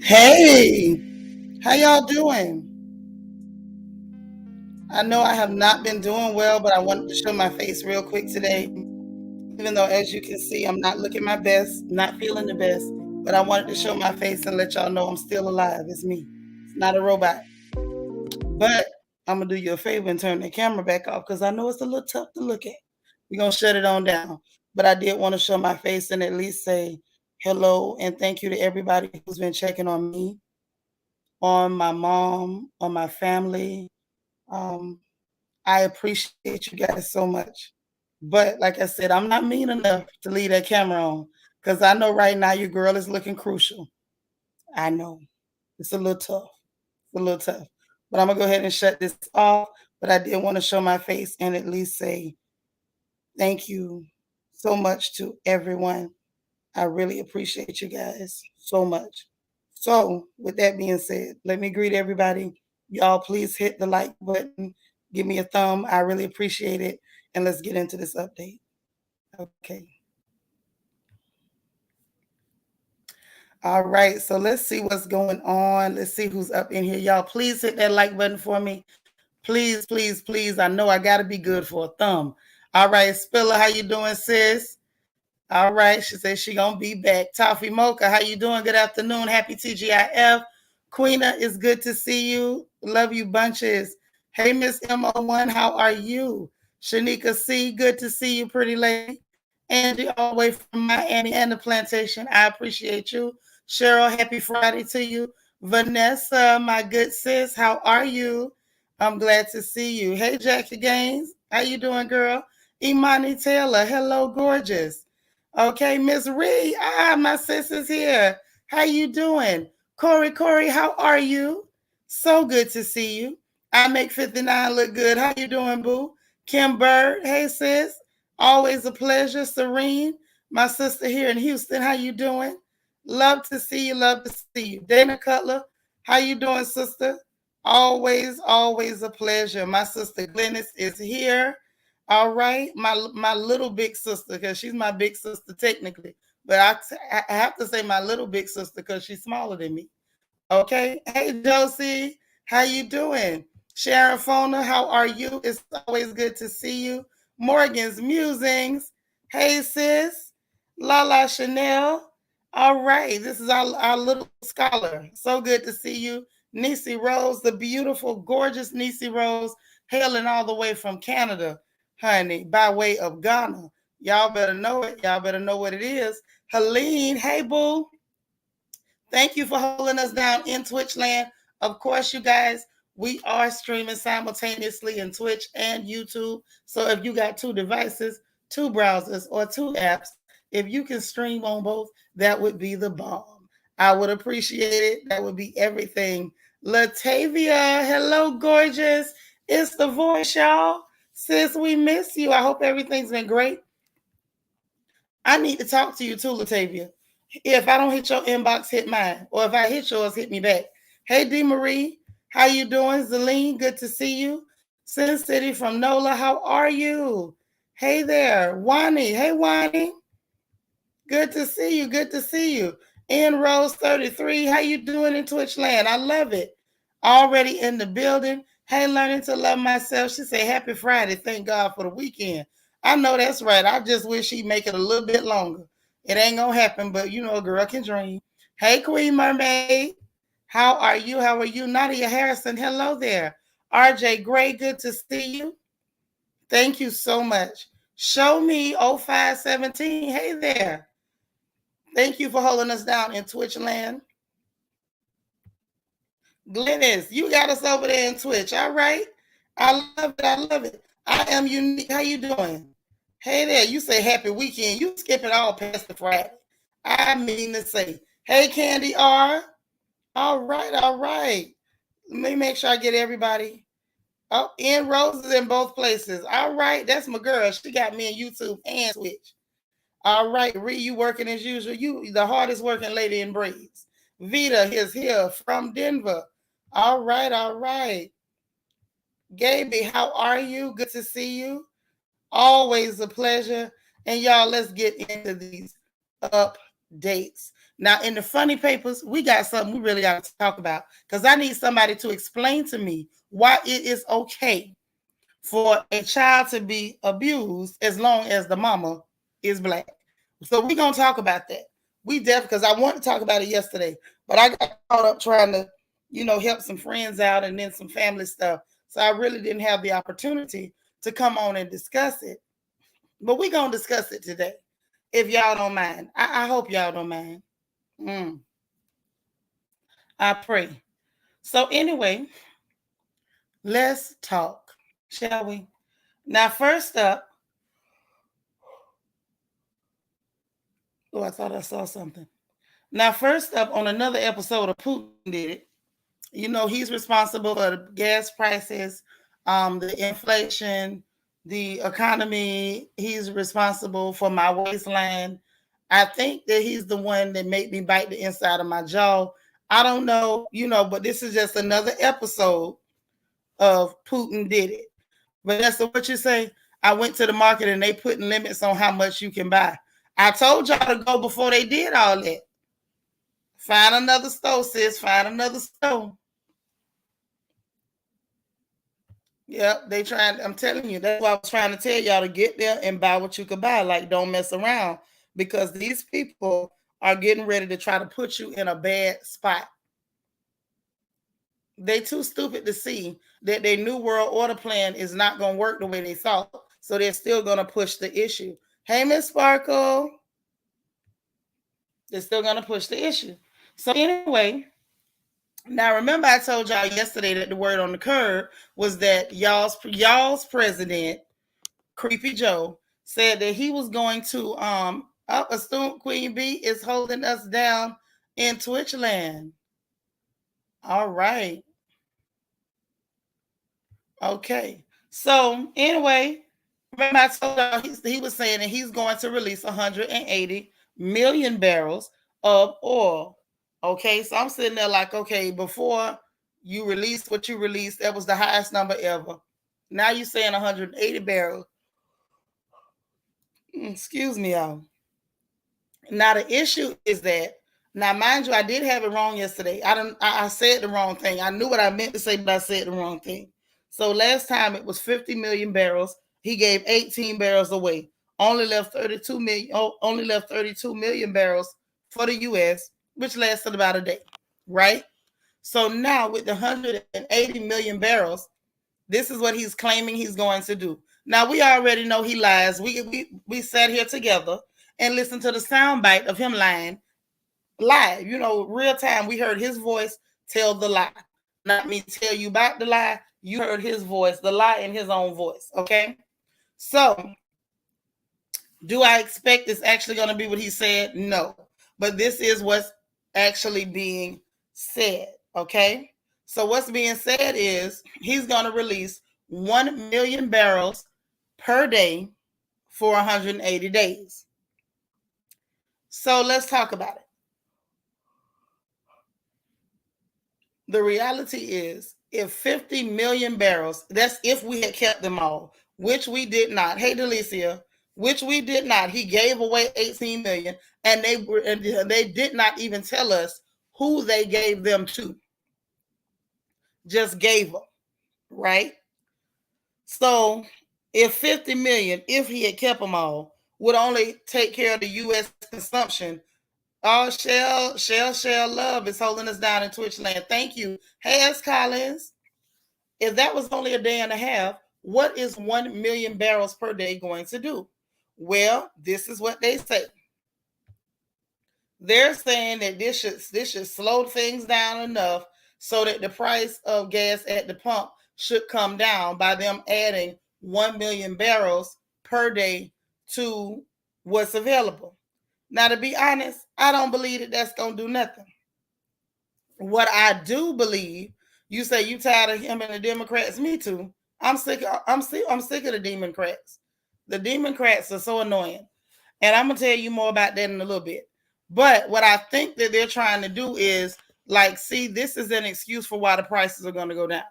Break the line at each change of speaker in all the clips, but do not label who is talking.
Hey, how y'all doing? I know I have not been doing well, but I wanted to show my face real quick today. Even though, as you can see, I'm not looking my best, not feeling the best, but I wanted to show my face and let y'all know I'm still alive. It's me. It's not a robot. But I'm gonna do you a favor and turn the camera back off because I know it's a little tough to look at. We're gonna shut it on down. But I did want to show my face and at least say hello and thank you to everybody who's been checking on me, on my mom, on my family. Um, I appreciate you guys so much. But like I said, I'm not mean enough to leave that camera on because I know right now your girl is looking crucial. I know it's a little tough. It's a little tough. But I'm gonna go ahead and shut this off. But I did want to show my face and at least say thank you so much to everyone. I really appreciate you guys so much. So, with that being said, let me greet everybody. Y'all, please hit the like button, give me a thumb. I really appreciate it. And let's get into this update. Okay. All right. So, let's see what's going on. Let's see who's up in here. Y'all, please hit that like button for me. Please, please, please. I know I got to be good for a thumb. All right. Spiller, how you doing, sis? All right, she says she gonna be back. Toffee Mocha, how you doing? Good afternoon. Happy TGIF. Queena, it's good to see you. Love you bunches. Hey, Miss MO1, how are you? Shanika C, good to see you, pretty lady. Angie, all the way from Miami and the plantation. I appreciate you. Cheryl, happy Friday to you. Vanessa, my good sis, how are you? I'm glad to see you. Hey, Jackie Gaines, how you doing, girl? Imani Taylor, hello, gorgeous. Okay, Miss Reed. My sis is here. How you doing? Corey, how are you? So good to see you. I make 59 look good. How you doing, boo? Kim Bird. Hey, sis. Always a pleasure. Serene, my sister here in Houston. How you doing? Love to see you. Love to see you. Dana Cutler. How you doing, sister? Always a pleasure. My sister Glennis is here. All right, my little big sister, because she's my big sister technically, but I have to say my little big sister because she's smaller than me. Okay, hey Josie, how you doing? Sharon Fona, how are you? It's always good to see you. Morgan's Musings, hey sis. Lala Chanel, all right, this is our little scholar. So good to see you. Nisi Rose, the beautiful, gorgeous Nisi Rose, hailing all the way from Canada, honey, by way of Ghana. Y'all better know it. Y'all better know what it is. Helene, hey boo. Thank you for holding us down in Twitch land. Of course, you guys, we are streaming simultaneously in Twitch and YouTube. So if you got two devices, two browsers, or two apps, if you can stream on both, that would be the bomb. I would appreciate it. That would be everything. Latavia, hello, gorgeous. It's the voice, y'all. Sis, we miss you. I hope everything's been great. I need to talk to you too, Latavia. If I don't hit your inbox, hit mine. Or if I hit yours, hit me back. Hey, D. Marie. How you doing? Zeline, good to see you. Sin City from NOLA, how are you? Hey there. Wani. Hey, Wani. Good to see you. Good to see you. N Rose 33. How you doing in Twitch land? I love it. Already in the building. Hey, learning to love myself. She said, happy Friday. Thank God for the weekend. I know that's right. I just wish she'd make it a little bit longer. It ain't gonna happen, but you know, a girl can dream. Hey, Queen Mermaid. How are you? How are you? Nadia Harrison. Hello there. RJ Gray, good to see you. Thank you so much. Show me 0517. Hey there. Thank you for holding us down in Twitch land. Glennis, you got us over there in Twitch. All right. I love it. I love it. I am unique. How you doing? Hey there. You say happy weekend. You skipping all past the Friday. I mean to say. Hey, Candy R. All right. All right. Let me make sure I get everybody. Oh, N Roses in both places. All right. That's my girl. She got me in YouTube and Twitch. All right, Ree, you working as usual. You the hardest working lady in braids. Vita is here from Denver. All right, all right. Gaby, how are you? Good to see you. Always a pleasure. And y'all, let's get into these updates. Now, in the funny papers, we got something we really got to talk about because I need somebody to explain to me why it is okay for a child to be abused as long as the mama is black. So we're going to talk about that. We definitely, because I wanted to talk about it yesterday, but I got caught up trying to, help some friends out and then some family stuff. So I really didn't have the opportunity to come on and discuss it. But we're going to discuss it today, if y'all don't mind. I hope y'all don't mind. I pray. So anyway, let's talk, shall we? Now, first up, oh, I thought I saw something. Now, first up, on another episode of Putin Did It, he's responsible for the gas prices, the inflation, the economy. He's responsible for my waistline. I think that he's the one that made me bite the inside of my jaw. I don't know, but this is just another episode of Putin Did It. Vanessa, what you say? I went to the market and they putting limits on how much you can buy. I told y'all to go before they did all that. Find another store, sis. Find another store. Yep, they trying. I'm telling you, that's why I was trying to tell y'all to get there and buy what you could buy. Like, don't mess around because these people are getting ready to try to put you in a bad spot. They too stupid to see that their new world order plan is not going to work the way they thought. So they're still going to push the issue. Hey, Miss Sparkle. They're still going to push the issue. So anyway, now remember I told y'all yesterday that the word on the curb was that y'all's president, Creepy Joe, said that he was going to assume Queen B is holding us down in Twitch land. All right. Okay. So anyway, remember I told y'all he was saying that he's going to release 180 million barrels of oil. Okay, so I'm sitting there like, okay, before you released what you released, that was the highest number ever. Now you're saying 180 barrels. Excuse me, y'all. Now the issue is that, now mind you, I did have it wrong yesterday. I said the wrong thing. I knew what I meant to say, but I said the wrong thing. So last time it was 50 million barrels. He gave 18 barrels away. Only left 32 million barrels for the US, which lasted about a day, right? So now with the 180 million barrels, this is what he's claiming he's going to do. Now we already know he lies. We sat here together and listened to the soundbite of him lying live. Real time. We heard his voice tell the lie. Not me tell you about the lie. You heard his voice, the lie in his own voice. Okay. So do I expect it's actually going to be what he said? No. But this is what's actually being said. Okay. So what's being said is he's going to release 1 million barrels per day for 180 days. So let's talk about it. The reality is, if 50 million barrels, that's if we had kept them all, which we did not. Hey, Delicia, which we did not. He gave away 18 million, and they did not even tell us who they gave them to. Just gave them, right? So if 50 million, if he had kept them all, would only take care of the U.S. consumption. Oh, Shell Love is holding us down in Twitch land. Thank you. Hey, S. Collins. If that was only a day and a half, what is 1 million barrels per day going to do? Well, this is what they say. They're saying that this should slow things down enough so that the price of gas at the pump should come down by them adding 1 million barrels per day to what's available. Now, to be honest, I don't believe that that's going to do nothing. What I do believe, you say you tired of him and the Democrats. Me too. I'm sick of the Democrats. The Democrats are so annoying. And I'm going to tell you more about that in a little bit. But what I think that they're trying to do is, like, see, this is an excuse for why the prices are going to go down.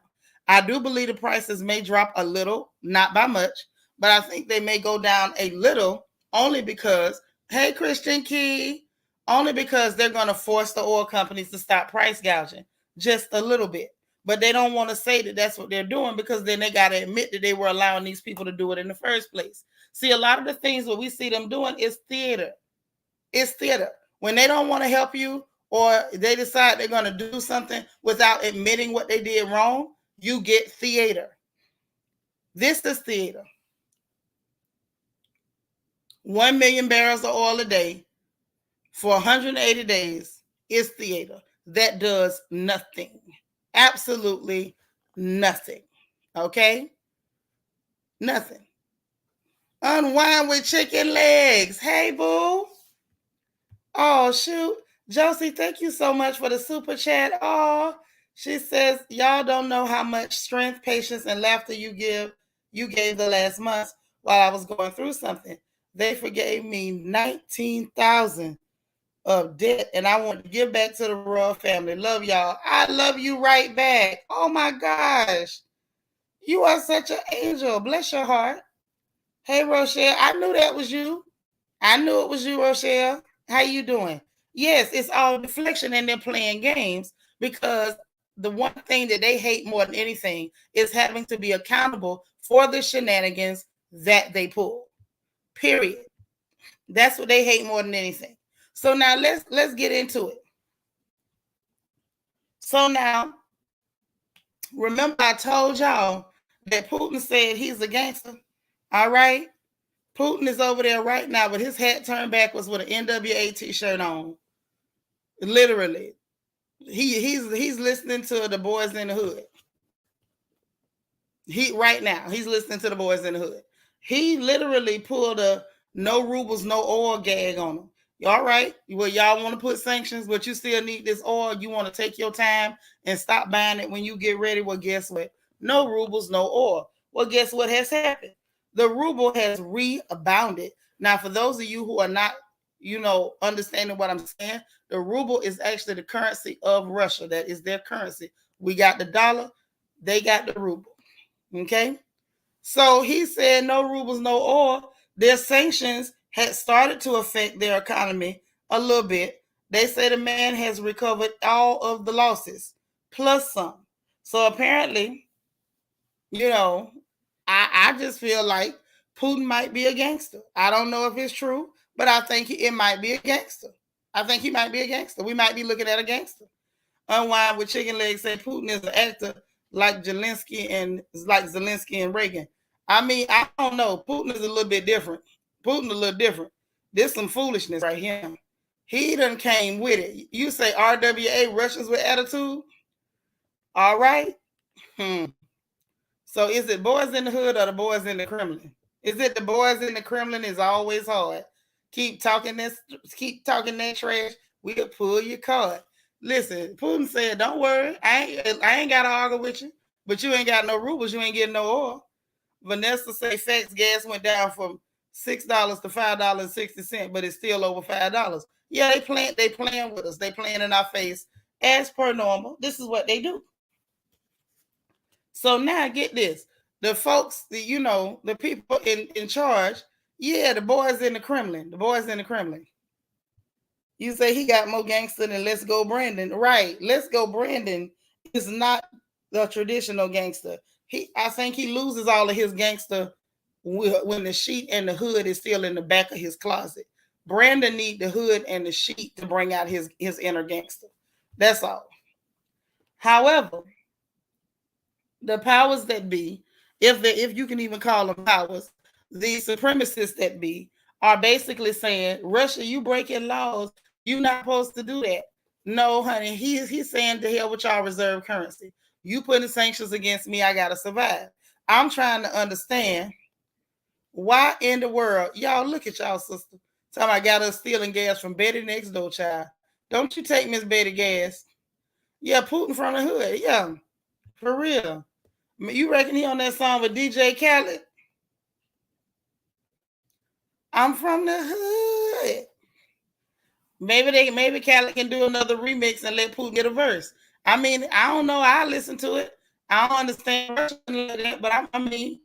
I do believe the prices may drop a little, not by much, but I think they may go down a little only because, hey, Christian Key, only because they're going to force the oil companies to stop price gouging just a little bit. But they don't want to say that that's what they're doing, because then they got to admit that they were allowing these people to do it in the first place. See, a lot of the things that we see them doing is theater. It's theater. When they don't want to help you, or they decide they're going to do something without admitting what they did wrong, you get theater. This is theater. 1 million barrels of oil a day for 180 days is theater. That does nothing. Absolutely nothing. Okay? Nothing. Unwind with chicken legs. Hey, boo. Oh, shoot. Josie, thank you so much for the super chat. Oh, she says, y'all don't know how much strength, patience, and laughter you gave the last months while I was going through something. They forgave me $19,000 of debt, and I want to give back to the royal family. Love y'all. I love you right back. Oh my gosh. You are such an angel. Bless your heart. Hey, Rochelle. I knew that was you. I knew it was you, Rochelle. How you doing? Yes, it's all deflection, and they're playing games, because the one thing that they hate more than anything is having to be accountable for the shenanigans that they pull. Period. That's what they hate more than anything. So now let's get into it. So now, remember I told y'all that Putin said he's a gangster. All right? Putin is over there right now with his hat turned backwards with an NWA t-shirt on. Literally. He's listening to the Boys in the Hood. Right now, he's listening to the Boys in the Hood. He literally pulled a no rubles, no oil gag on them. All right. Well, y'all want to put sanctions, but you still need this oil. You want to take your time and stop buying it when you get ready. Well, guess what? No rubles, no oil. Well, guess what has happened? The ruble has rebounded. Now, for those of you who are not, understanding what I'm saying, the ruble is actually the currency of Russia. That is their currency. We got the dollar. They got the ruble. Okay. So he said no rubles, no oil. Their sanctions had started to affect their economy a little bit. They say the man has recovered all of the losses, plus some. So apparently, I just feel like Putin might be a gangster. I don't know if it's true, but I think it might be a gangster. I think he might be a gangster. We might be looking at a gangster. Unwind with chicken legs said Putin is an actor like Zelensky and Reagan. I mean, I don't know. Putin is a little bit different. Putin a little different. There's some foolishness right here. He done came with it. You say RWA, Russians with attitude? All right. So is it Boys in the Hood or the Boys in the Kremlin? Is it the Boys in the Kremlin is always hard? Keep talking that trash, we'll pull your card. Listen, Putin said, don't worry, I ain't got to argue with you, but you ain't got no rubles, you ain't getting no oil. Vanessa say facts, gas went down from $6 to $5.60, but it's still over $5. Yeah, they playing with us. They playing in our face as per normal. This is what they do. So now get this. The folks, the people in charge, yeah, the boys in the Kremlin. The boys in the Kremlin. You say he got more gangster than Let's Go Brandon. Right. Let's Go Brandon is not the traditional gangster. I think he loses all of his gangster when the sheet and the hood is still in the back of his closet. Brandon need the hood and the sheet to bring out his inner gangster. That's all. However, the powers that be, if you can even call them powers, the supremacists that be are basically saying, Russia, you breaking laws. You're not supposed to do that. No, honey, he's saying to hell with y'all reserve currency. You putting sanctions against me, I gotta survive. I'm trying to understand why in the world, y'all look at y'all sister. Talking I got us stealing gas from Betty next door, child. Don't you take Miss Betty gas. Yeah, Putin from the hood. Yeah, for real. You reckon he on that song with DJ Khaled? I'm from the hood. Maybe Khaled can do another remix and let Putin get a verse. I mean, I don't know. I listen to it. I don't understand Russian, but I mean,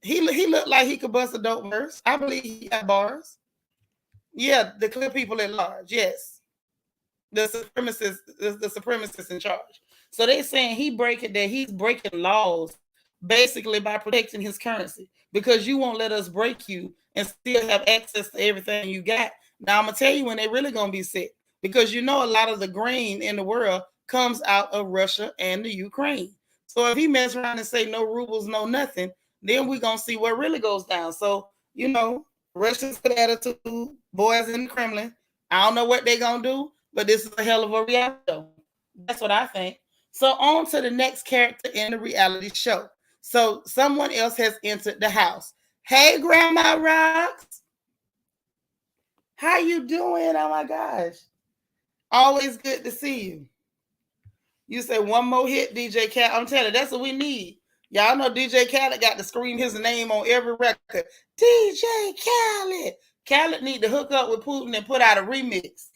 he looked like he could bust a dope verse. I believe he got bars. Yeah, the clear people at large. Yes. the supremacist in charge. So they saying he's breaking laws basically by protecting his currency because you won't let us break you and still have access to everything you got. Now I'm gonna tell you when they really gonna be sick because you know a lot of the grain in the world comes out of Russia and the Ukraine. So if he mess around and say no rubles, no nothing, then we're gonna see what really goes down. So you know, Russia's good attitude, boys in the Kremlin. I don't know what they're gonna do, but this is a hell of a reality show. That's what I think. So on to the next character in the reality show. So someone else has entered the house. Hey, Grandma Rocks. How you doing? Oh my gosh. Always good to see you. You say one more hit, DJ Khaled. I'm telling you, that's what we need. Y'all know DJ Khaled got to scream his name on every record. DJ Khaled. Khaled need to hook up with Putin and put out a remix.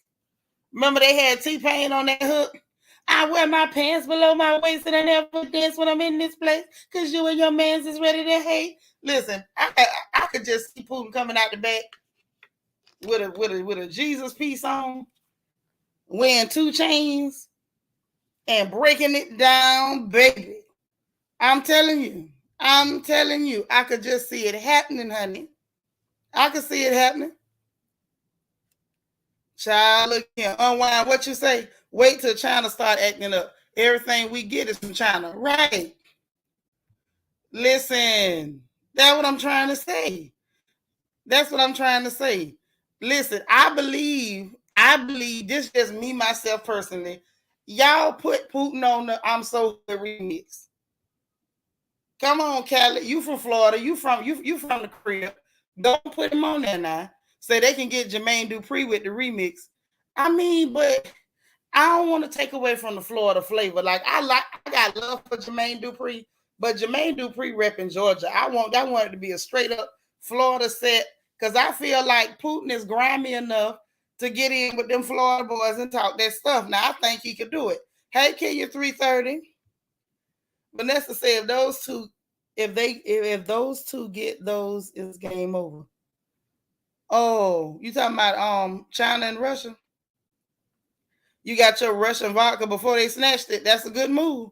Remember they had T-Pain on that hook? I wear my pants below my waist and I never dance when I'm in this place because you and your mans is ready to hate. Listen, I could just see Putin coming out the back with a Jesus piece on, wearing 2 chains and breaking it down, baby. I'm telling you, I could just see it happening, honey. I could see it happening. Child, look here, unwind. What you say? Wait till China start acting up. Everything we get is from China, right? Listen, that's what I'm trying to say. That's what I'm trying to say. Listen, I believe this is just me myself personally. Y'all put Putin on the I'm So Good remix. Come on, Cali. You from Florida. You from the crib. Don't put him on there now. So they can get Jermaine Dupri with the remix. I mean, but I don't want to take away from the Florida flavor. Like I got love for Jermaine Dupri, but Jermaine Dupri repping Georgia. I want it to be a straight up Florida set because I feel like Putin is grimy enough to get in with them Florida boys and talk that stuff. Now I think he could do it. Hey, Kenya 330. Vanessa said if those two get those, it's game over. Oh, you talking about China and Russia? You got your Russian vodka before they snatched it. That's a good move.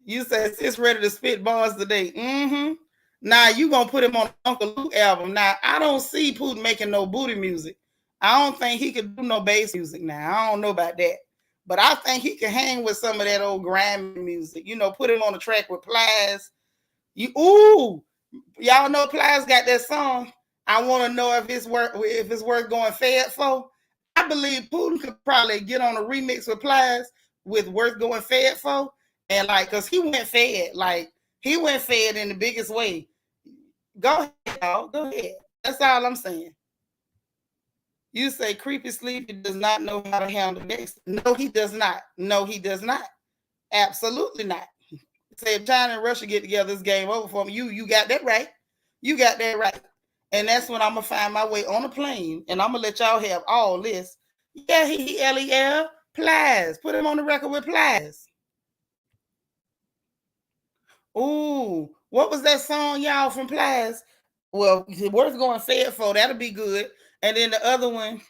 You said it's ready to spit bars today. Mm-hmm. Now you gonna put him on Uncle Luke album. Now I don't see Putin making no booty music. I don't think he could do no bass music now. I don't know about that. But I think he can hang with some of that old grime music. You know, put him on the track with Plies. Y'all know Plies got that song. I want to know if it's worth going fed for. I believe Putin could probably get on a remix with Plies with worth going fed for. And like, cause he went fed in the biggest way. Go ahead, y'all. Go ahead. That's all I'm saying. You say Creepy Sleepy does not know how to handle this. No, he does not. No, he does not. Absolutely not. Say if China and Russia get together, this game over for me. You got that right. You got that right. And that's when I'm gonna find my way on a plane, and I'm gonna let y'all have all this. Yeah, he L-E-L Plies. Put him on the record with Plies. Ooh, what was that song, y'all, from Plies? Well, worth going fed for. That'll be good. And then the other one,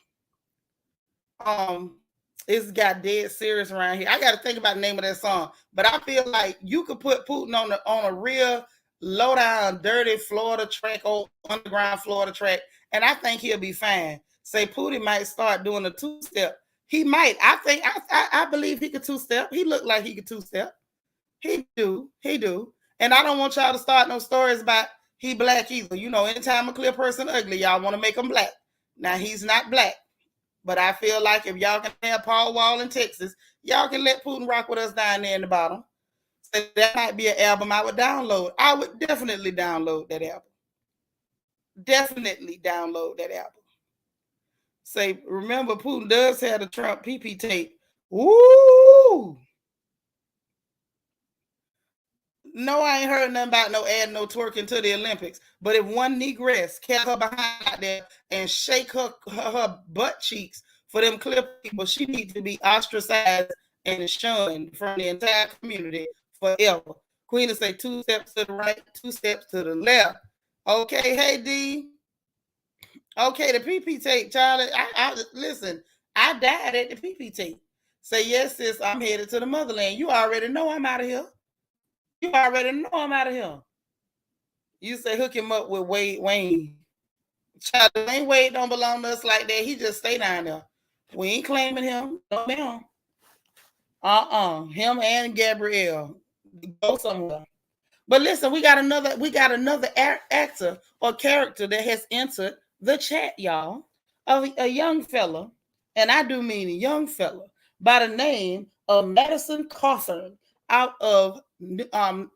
it's got dead serious around here. I got to think about the name of that song, but I feel like you could put Putin on a real low down, dirty Florida track, old underground Florida track, and I think he'll be fine. Say Putin might start doing a 2-step. He might. I believe he could 2-step. He looked like he could 2-step. He do. And I don't want y'all to start no stories about he black either. You know, anytime a clear person ugly, y'all want to make him black. Now he's not black. But I feel like if y'all can have Paul Wall in Texas, y'all can let Putin rock with us down there in the bottom. So that might be an album I would download. I would definitely download that album. Definitely download that album. Say, remember, Putin does have the Trump PP tape. Woo! No, I ain't heard nothing about no adding no twerking to the Olympics. But if one negress kept her behind out there and shake her butt cheeks for them clip people, she needs to be ostracized and shunned from the entire community forever. Queen will say 2 steps to the right, 2 steps to the left. Okay, hey D. Okay, the PP tape, Charlie. I listen. I died at the PPT. Say, yes, sis, I'm headed to the motherland. You already know I'm out of here. You already know I'm out of here. You say hook him up with Wayne. Child, Dwayne Wade don't belong to us like that. He just stay down there. We ain't claiming him. No, ma'am. Him and Gabrielle go somewhere. But listen, we got another actor or character that has entered the chat, y'all. A young fella, and I do mean a young fella, by the name of Madison Cawthorn out of um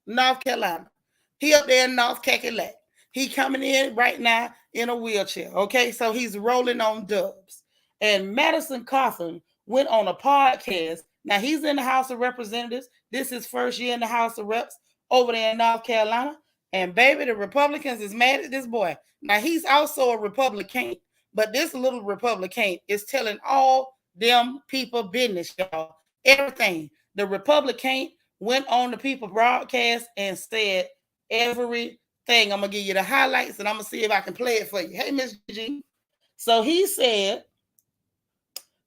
North Carolina. He up there in North Carolina. He coming in right now in a wheelchair. Okay, so he's rolling on dubs. And Madison Cawthorn went on a podcast. Now he's in the House of Representatives. This is first year in the House of Reps over there in North Carolina. And baby, the Republicans is mad at this boy. Now he's also a Republican, but this little Republican is telling all them people business, y'all. Everything. The Republican went on the People broadcast and said everything. I'm gonna give you the highlights and I'm gonna see if I can play it for you. Hey, Miss G. So he said,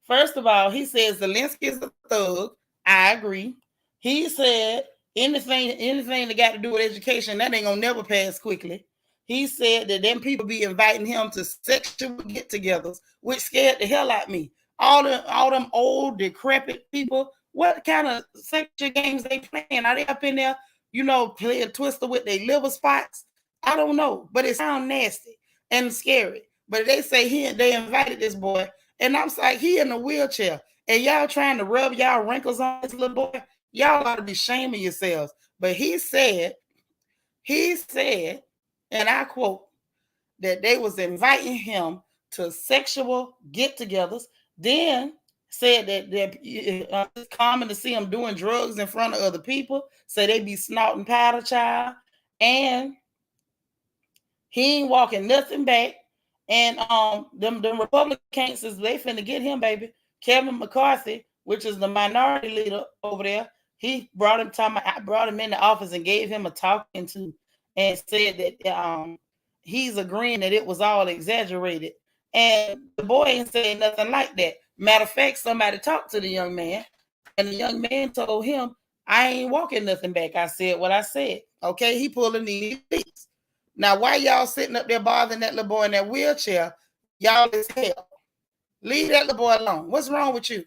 first of all, he says Zelensky is a thug. I agree. He said anything that got to do with education, that ain't gonna never pass quickly. He said that them people be inviting him to sexual get-togethers, which scared the hell out of me. All them old, decrepit people, what kind of sexual games they playing? Are they up in there, playing Twister with their liver spots? I don't know, but it sounds nasty and scary. But they say they invited this boy, and I'm like, he in a wheelchair, and y'all trying to rub y'all wrinkles on this little boy. Y'all ought to be shaming yourselves. But he said, and I quote, that they was inviting him to sexual get-togethers. Then said that it's common to see him doing drugs in front of other people. So they be snorting powder, child, and he ain't walking nothing back. And them Republicans, they finna get him, baby. Kevin McCarthy, which is the minority leader over there, he brought him I brought him in the office and gave him a talking to, and said that he's agreeing that it was all exaggerated. And the boy ain't saying nothing like that. Matter of fact, somebody talked to the young man, and the young man told him, I ain't walking nothing back. I said what I said. Okay, he pulling these leaks. Now, why y'all sitting up there bothering that little boy in that wheelchair? Y'all is hell. Leave that little boy alone. What's wrong with you?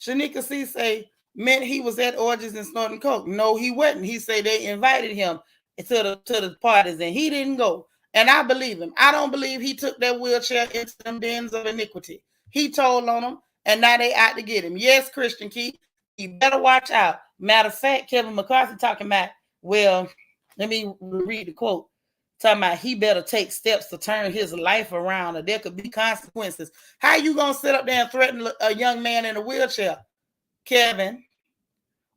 Shanika C say meant he was at orgies and snorting coke. No, he wasn't. He said they invited him to the parties and he didn't go. And I believe him. I don't believe he took that wheelchair into them dens of iniquity. He told on them, and now they out to get him. Yes, Christian Keith, you better watch out. Matter of fact, Kevin McCarthy talking about, well, let me read the quote. Talking about he better take steps to turn his life around or there could be consequences. How you going to sit up there and threaten a young man in a wheelchair? Kevin,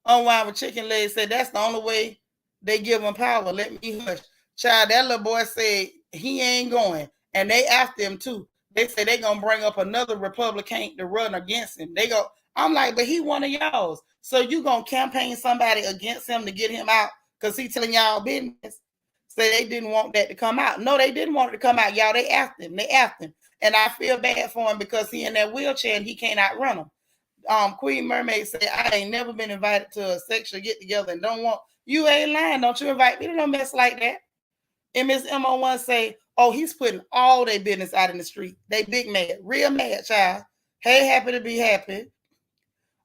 unwind with chicken legs, said that's the only way they give him power. Let me hush. Child, that little boy said he ain't going. And they after him too. They say they going to bring up another Republican to run against him. They go, I'm like, but he one of y'all's. So you going to campaign somebody against him to get him out because he telling y'all business? Say they didn't want that to come out. No, they didn't want it to come out, y'all. They after him. And I feel bad for him because he in that wheelchair and he can't outrun them. Queen Mermaid said, I ain't never been invited to a sexual get together and don't want, you ain't lying. Don't you invite me to no mess like that. And Miss MO1 say, oh, he's putting all their business out in the street. They big mad, real mad, child. Hey, happy to be happy.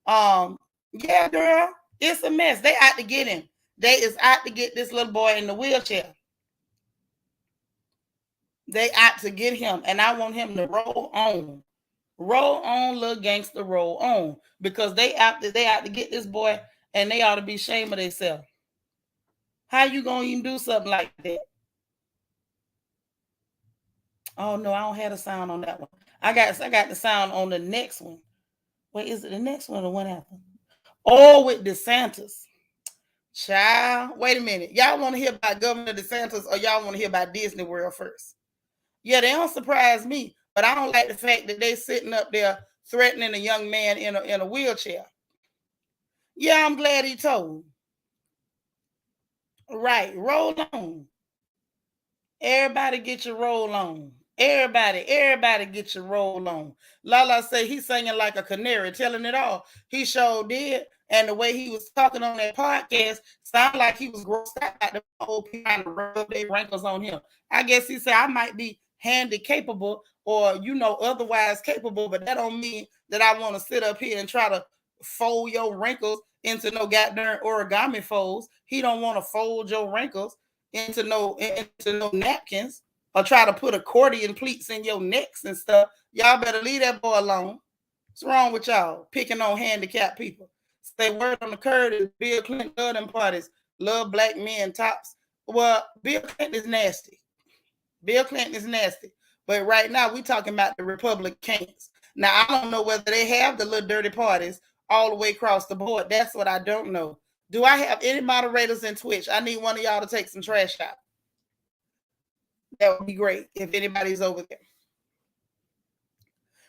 Yeah, girl, it's a mess. They out to get him. They is out to get this little boy in the wheelchair. They out to get him, and I want him to roll on. Roll on, little gangster, roll on. Because they out to get this boy, and they ought to be ashamed of themselves. How you gonna even do something like that? Oh no, I don't have the sound on that one. I got the sound on the next one. Wait, is it the next one or the one after? Oh, with DeSantis. Child, wait a minute. Y'all want to hear about Governor DeSantis or y'all want to hear about Disney World first? Yeah, they don't surprise me, but I don't like the fact that they sitting up there threatening a young man in a wheelchair. Yeah, I'm glad he told. Right, roll on. Everybody get your roll on. Everybody get your roll on. Lala say he's singing like a canary, telling it all. He sure did. And the way he was talking on that podcast sounded like he was grossed out by the old people trying to rub their wrinkles on him. I guess he said I might be handy capable or otherwise capable, but that don't mean that I want to sit up here and try to fold your wrinkles into no goddamn origami folds. He don't want to fold your wrinkles into no napkins or try to put accordion pleats in your necks and stuff. Y'all better leave that boy alone. What's wrong with y'all picking on handicapped people? Say word on the curd is Bill Clinton love them parties, love black men tops. Well, Bill Clinton is nasty. Bill Clinton is nasty. But right now we talking about the Republicans. Now I don't know whether they have the little dirty parties all the way across the board. That's what I don't know. Do I have any moderators in Twitch? I need one of y'all to take some trash out. That would be great if anybody's over there.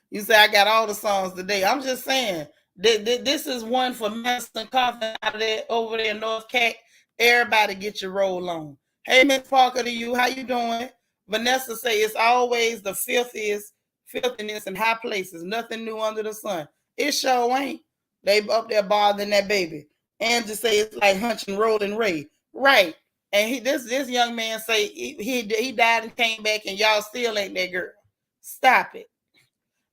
You say I got all the songs today. I'm just saying this is one for Madison Coffin out of there over there in North Cat. Everybody get your roll on. Hey, Miss Parker, to you. How you doing? Vanessa say it's always the filthiness in high places. Nothing new under the sun. It sure ain't. They up there bothering that baby. And to say it's like hunching Rolling Ray. Right. And this young man say he died and came back and y'all still ain't that girl. Stop it.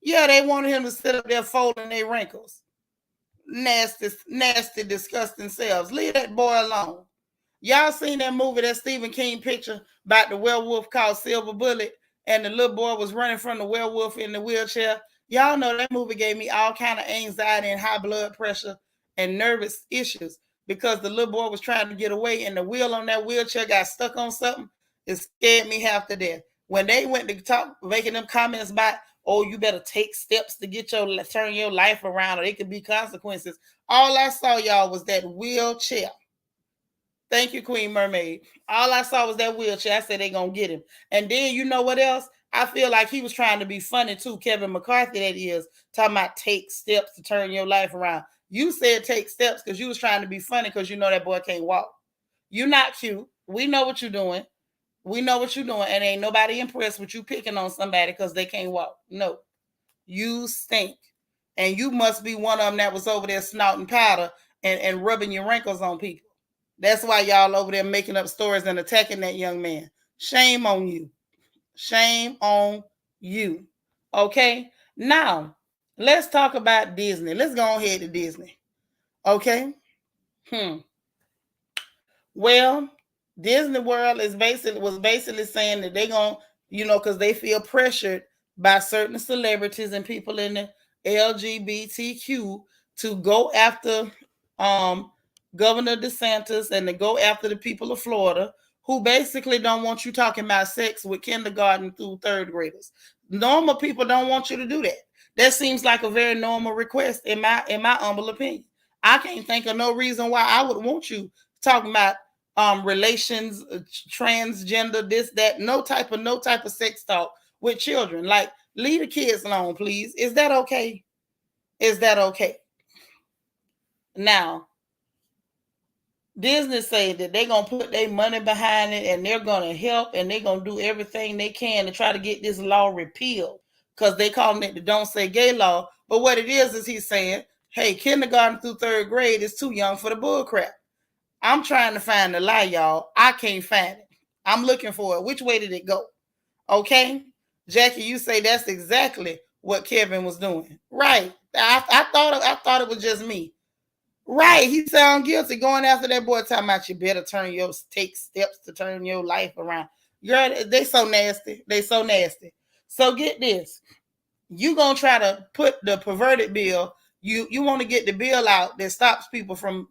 Yeah, they wanted him to sit up there folding their wrinkles. Nasty, disgusting selves. Leave that boy alone. Y'all seen that movie, that Stephen King picture about the werewolf called Silver Bullet, and the little boy was running from the werewolf in the wheelchair? Y'all know that movie gave me all kind of anxiety and high blood pressure and nervous issues because the little boy was trying to get away and the wheel on that wheelchair got stuck on something. It scared me half to death. When they went to talk, making them comments about, oh, you better take steps to turn your life around or it could be consequences. All I saw, y'all, was that wheelchair. Thank you, Queen Mermaid. All I saw was that wheelchair. I said they gonna get him. And then you know what else? I feel like he was trying to be funny too. Kevin McCarthy, that is, talking about take steps to turn your life around. You said take steps because you was trying to be funny because you know that boy can't walk. You're not cute. We know what you're doing. We know what you're doing. And ain't nobody impressed with you picking on somebody because they can't walk. No. You stink. And you must be one of them that was over there snouting powder and rubbing your wrinkles on people. That's why y'all over there making up stories and attacking that young man. Shame on you. Shame on you. Okay? Now, let's talk about Disney. Let's go ahead to Disney. Okay? Well, Disney World was basically saying that they're going to, because they feel pressured by certain celebrities and people in the LGBTQ to go after Governor DeSantis and to go after the people of Florida who basically don't want you talking about sex with kindergarten through third graders. Normal people don't want you to do that. That seems like a very normal request in my humble opinion. I can't think of no reason why I would want you talking about relations, transgender, this, that, no type of sex talk with children. Like, leave the kids alone, please. Is that okay? Is that okay? Now, Disney say that they're going to put their money behind it and they're going to help and they're going to do everything they can to try to get this law repealed because they calling it the Don't Say Gay law. But what it is he's saying, hey, kindergarten through third grade is too young for the bull crap. I'm trying to find the lie, y'all. I can't find it. I'm looking for it. Which way did it go? Okay. Jackie, you say that's exactly what Kevin was doing. Right. I thought it was just me. Right. He sound guilty going after that boy talking about you better take steps to turn your life around. Girl, they so nasty. They so nasty. So get this. You gonna try to put the perverted bill. You want to get the bill out that stops people from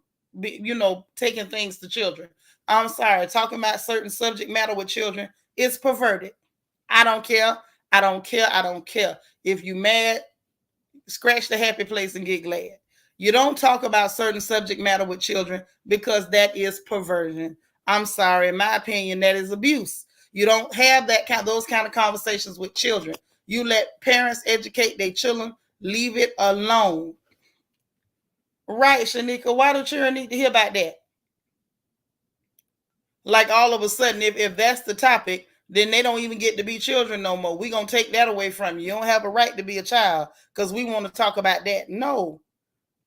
taking things to children. I'm sorry, talking about certain subject matter with children is perverted. I don't care. I don't care. I don't care. If you mad, scratch the happy place and get glad. You don't talk about certain subject matter with children because that is perversion. I'm sorry, in my opinion, that is abuse. You don't have those kind of conversations with children. You let parents educate their children. Leave it alone. Right, Shanika. Why don't you need to hear about that? Like all of a sudden, if that's the topic, then they don't even get to be children no more. We're going to take that away from you. You don't have a right to be a child because we want to talk about that. No,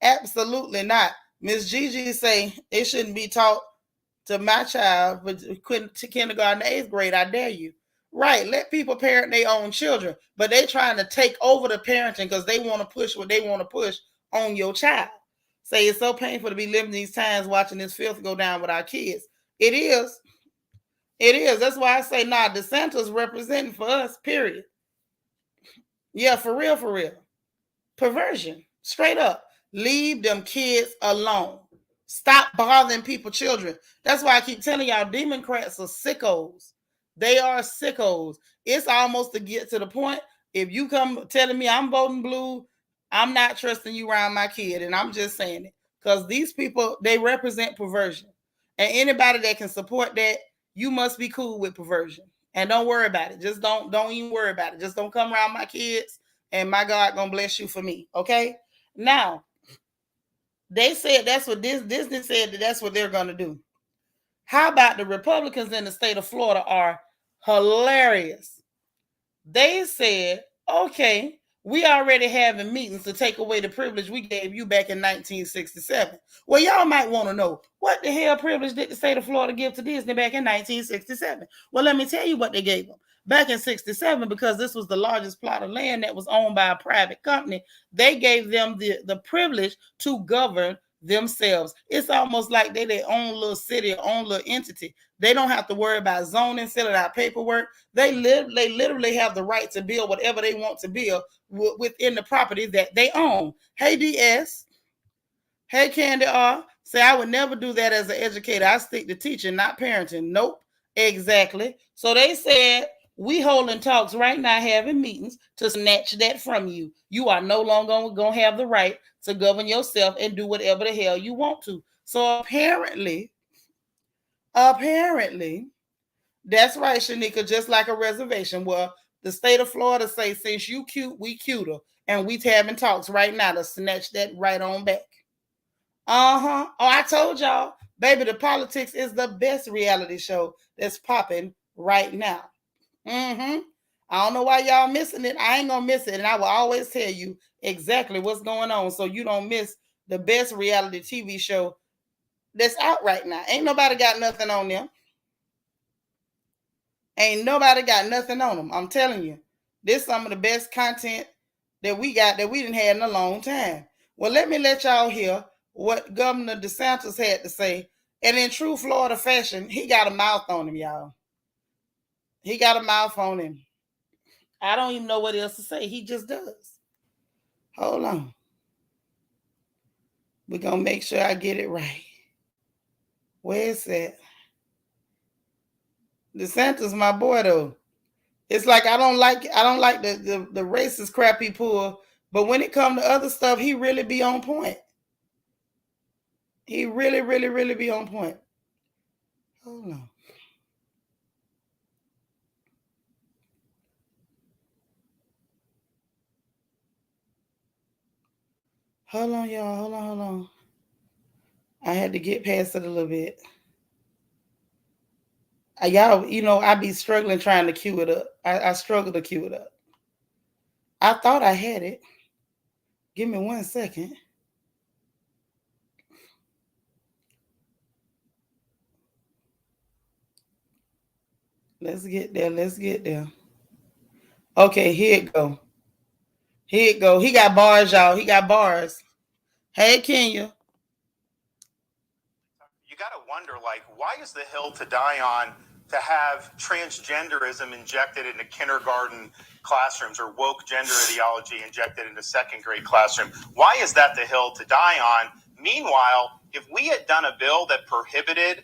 absolutely not. Miss Gigi say it shouldn't be taught to my child, but to kindergarten, 8th grade. I dare you. Right. Let people parent their own children, but they trying to take over the parenting because they want to push what they want to push on your child. Say it's so painful to be living these times watching this filth go down with our kids. It is. It is. That's why I say, nah, DeSantis representing for us, period. Yeah, for real, for real. Perversion. Straight up. Leave them kids alone. Stop bothering people, children. That's why I keep telling y'all, Democrats are sickos. They are sickos. It's almost to get to the point. If you come telling me I'm voting blue, I'm not trusting you around my kid. And I'm just saying it. Because these people, they represent perversion. And anybody that can support that, you must be cool with perversion. And don't worry about it. Just don't even worry about it. Just don't come around my kids, and my God gonna bless you for me. Okay? Now, they said that's what Disney said that's what they're gonna do. How about the Republicans in the state of Florida are hilarious. They said, okay, we already having meetings to take away the privilege we gave you back in 1967. Well, y'all might want to know, what the hell privilege did the state of Florida give to Disney back in 1967? Well, let me tell you what they gave them. Back in 67, because this was the largest plot of land that was owned by a private company, they gave them the privilege to govern themselves. It's almost like they their own little city, own little entity. They don't have to worry about zoning, filling out paperwork. They literally have the right to build whatever they want to build within the property that they own. Hey, DS. Hey, Candy R. Say, I would never do that as an educator. I stick to teaching, not parenting. Nope. Exactly. So they said, we holding talks right now, having meetings to snatch that from you. You are no longer going to have the right to govern yourself and do whatever the hell you want to. So apparently, that's right, Shanika, just like a reservation. Well, the state of Florida say, since you cute, we cuter. And we having talks right now to snatch that right on back. Uh-huh. Oh, I told y'all, baby, the politics is the best reality show that's popping right now. Mm-hmm. I don't know why y'all missing it. I ain't gonna miss it. And I will always tell you exactly what's going on so you don't miss the best reality TV show that's out right now. Ain't nobody got nothing on them. Ain't nobody got nothing on them. I'm telling you. This is some of the best content that we got that we didn't have in a long time. Well, let me let y'all hear what Governor DeSantis had to say. And in true Florida fashion, he got a mouth on him, y'all. He got a mouth on him. I don't even know what else to say. He just does. Hold on. We're going to make sure I get it right. Where is that? DeSantis, my boy, though. It's like I don't like the racist crap he pull, but when it comes to other stuff, he really be on point. He really, really, really be on point. Hold on. Hold on, y'all. Hold on. I had to get past it a little bit. Y'all, I be struggling trying to cue it up. I struggle to cue it up. I thought I had it. Give me 1 second. Let's get there. Okay, here it go. He got bars, y'all. He got bars. Hey, Kenya.
You got to wonder, why is the hill to die on to have transgenderism injected into kindergarten classrooms or woke gender ideology injected into second grade classroom? Why is that the hill to die on? Meanwhile, if we had done a bill that prohibited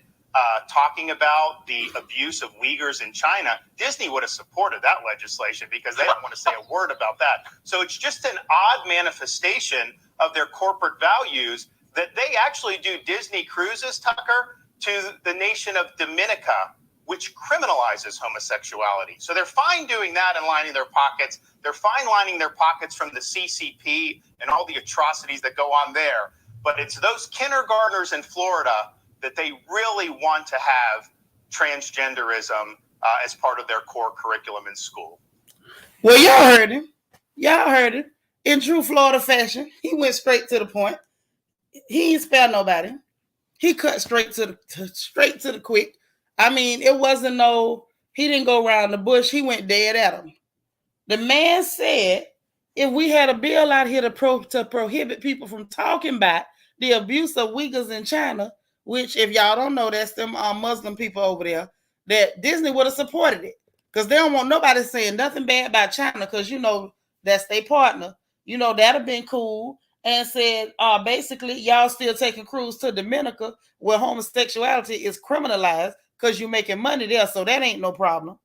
talking about the abuse of Uyghurs in China, Disney would have supported that legislation because they don't want to say a word about that. So it's just an odd manifestation of their corporate values that they actually do Disney cruises, Tucker, to the nation of Dominica, which criminalizes homosexuality. So they're fine doing that and lining their pockets. They're fine lining their pockets from the CCP and all the atrocities that go on there. But it's those kindergartners in Florida that they really want to have transgenderism as part of their core curriculum in school.
Well, y'all heard him. Y'all heard him. In true Florida fashion, he went straight to the point. He ain't spare nobody. He cut straight to the quick. I mean, it wasn't no. He didn't go around the bush. He went dead at him. The man said, if we had a bill out here to prohibit people from talking about the abuse of Uyghurs in China, which, if y'all don't know, that's them Muslim people over there, that Disney would have supported it. Because they don't want nobody saying nothing bad about China, because, you know, that's their partner. You know, that'd have been cool. And said, basically, y'all still taking cruise to Dominica where homosexuality is criminalized because you're making money there, so that ain't no problem.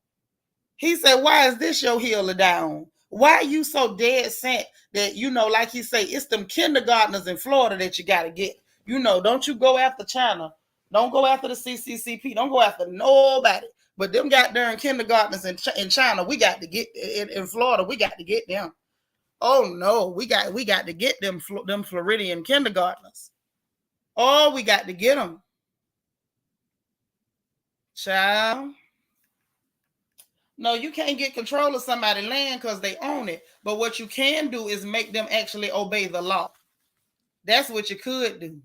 He said, why is this your hill to die on? Why are you so dead set that, you know, like he say, it's them kindergartners in Florida that you got to get? You know, don't you go after China. Don't go after the CCCP. Don't go after nobody. But them goddamn kindergartners in China, we got to get, in Florida, we got to get them. Oh, no, we got to get them Floridian kindergartners. Oh, we got to get them. Child. No, you can't get control of somebody's land because they own it. But what you can do is make them actually obey the law. That's what you could do.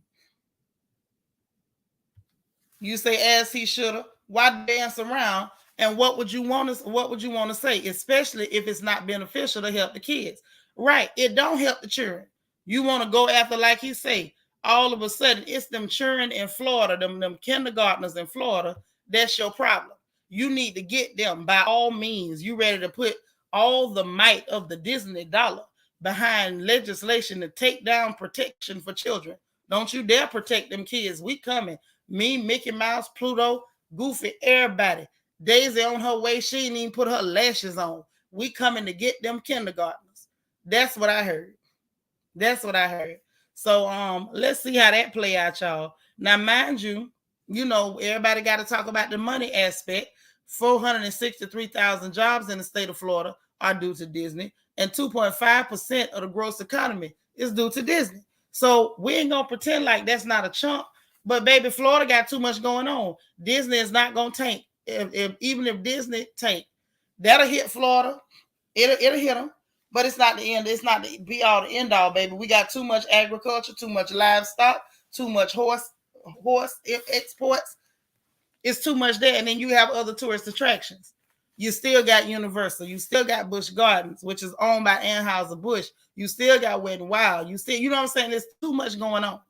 You say, as he should have. Why dance around? And what would you want to say, especially if it's not beneficial to help the kids? Right. It don't help the children. You want to go after, like he say, all of a sudden it's them children in Florida, them kindergartners in Florida. That's your problem. You need to get them by all means. You ready to put all the might of the Disney dollar behind legislation to take down protection for children. Don't you dare protect them kids. We coming. Me, Mickey Mouse, Pluto, Goofy, everybody. Daisy on her way. She didn't even put her lashes on. We coming to get them kindergartners. That's what I heard. That's what I heard. So let's see how that play out, y'all. Now, mind you, you know, everybody got to talk about the money aspect. 463,000 jobs in the state of Florida are due to Disney, and 2.5% of the gross economy is due to Disney. So we ain't gonna pretend like that's not a chunk. But baby, Florida got too much going on. Disney is not gonna tank. Even if Disney tank, that'll hit Florida. It'll hit them. But it's not the end. It's not the be all the end all, baby. We got too much agriculture, too much livestock, too much horse exports. It's too much there. And then you have other tourist attractions. You still got Universal. You still got Busch Gardens, which is owned by Anheuser-Busch. You still got Wet n Wild. You know what I'm saying? There's too much going on.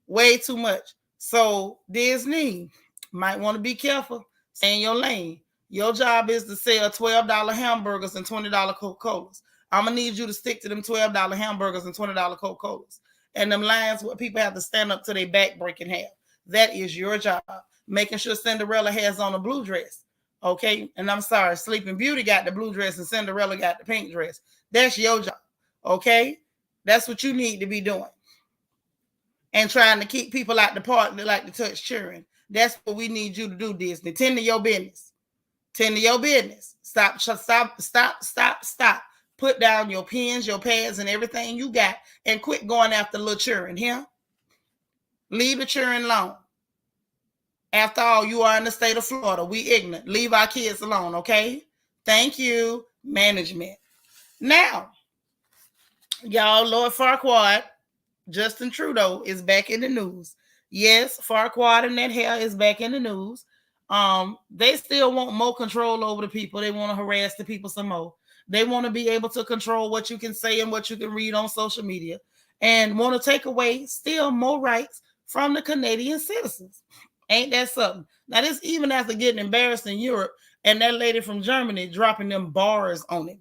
Way too much. So Disney might want to be careful. Stay in your lane. Your job is to sell $12 hamburgers and $20 Coca-Colas. I'm going to need you to stick to them $12 hamburgers and $20 Coca-Colas. And them lines where people have to stand up to their back breaking half. That is your job. Making sure Cinderella has on a blue dress. Okay? And I'm sorry, Sleeping Beauty got the blue dress and Cinderella got the pink dress. That's your job. Okay? That's what you need to be doing. And trying to keep people out the park that like to touch children. That's what we need you to do, Disney. Tend to your business. Tend to your business. Stop. Put down your pens, your pads, and everything you got, and quit going after little children here. Leave the children alone. After all, you are in the state of Florida. We ignorant. Leave our kids alone, okay? Thank you, management. Now, y'all, Lord Farquaad, Justin Trudeau is back in the news. Yes, Farquaad and that hair is back in the news. They still want more control over the people. They want to harass the people some more. They want to be able to control what you can say and what you can read on social media, and want to take away still more rights from the Canadian citizens. Ain't that something? Now, this even after getting embarrassed in Europe and that lady from Germany dropping them bars on him.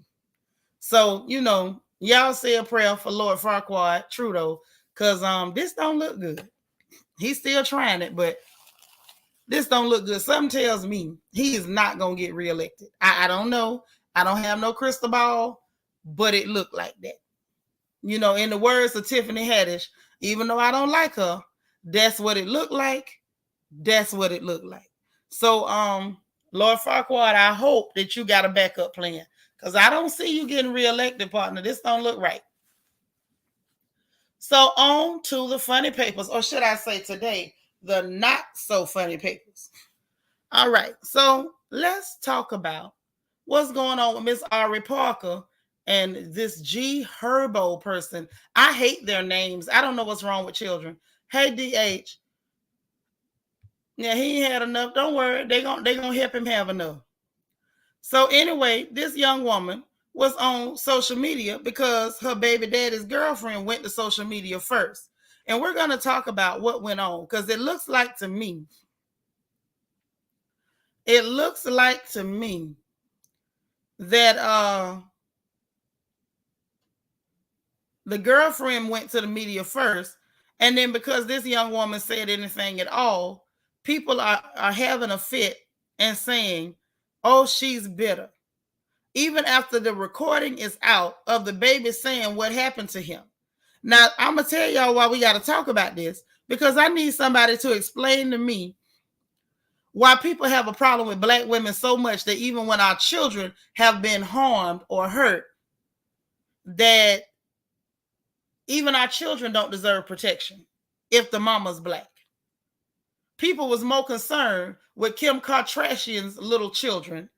So, you know, y'all say a prayer for Lord Farquaad Trudeau, because this don't look good. He's still trying it, but this don't look good. Something tells me he is not going to get reelected. I don't know. I don't have no crystal ball, but it looked like that. You know, in the words of Tiffany Haddish, even though I don't like her, that's what it looked like. That's what it looked like. So, Lord Farquaad, I hope that you got a backup plan, because I don't see you getting reelected, partner. This don't look right. So on to the funny papers, or should I say today, the not so funny papers. All right, so let's talk about what's going on with Miss Ari Parker and this G Herbo person. I hate their names. I don't know what's wrong with children. Hey, DH. Yeah, he ain't had enough. Don't worry. They gonna help him have enough. So anyway, this young woman was on social media because her baby daddy's girlfriend went to social media first. And we're going to talk about what went on because it looks like to me that the girlfriend went to the media first, and then because this young woman said anything at all, people are having a fit and saying, oh, she's bitter, even after the recording is out of the baby saying what happened to him. Now, I'm going to tell y'all why we got to talk about this, because I need somebody to explain to me why people have a problem with black women so much that even when our children have been harmed or hurt, that even our children don't deserve protection if the mama's black. People was more concerned with Kim Kardashian's little children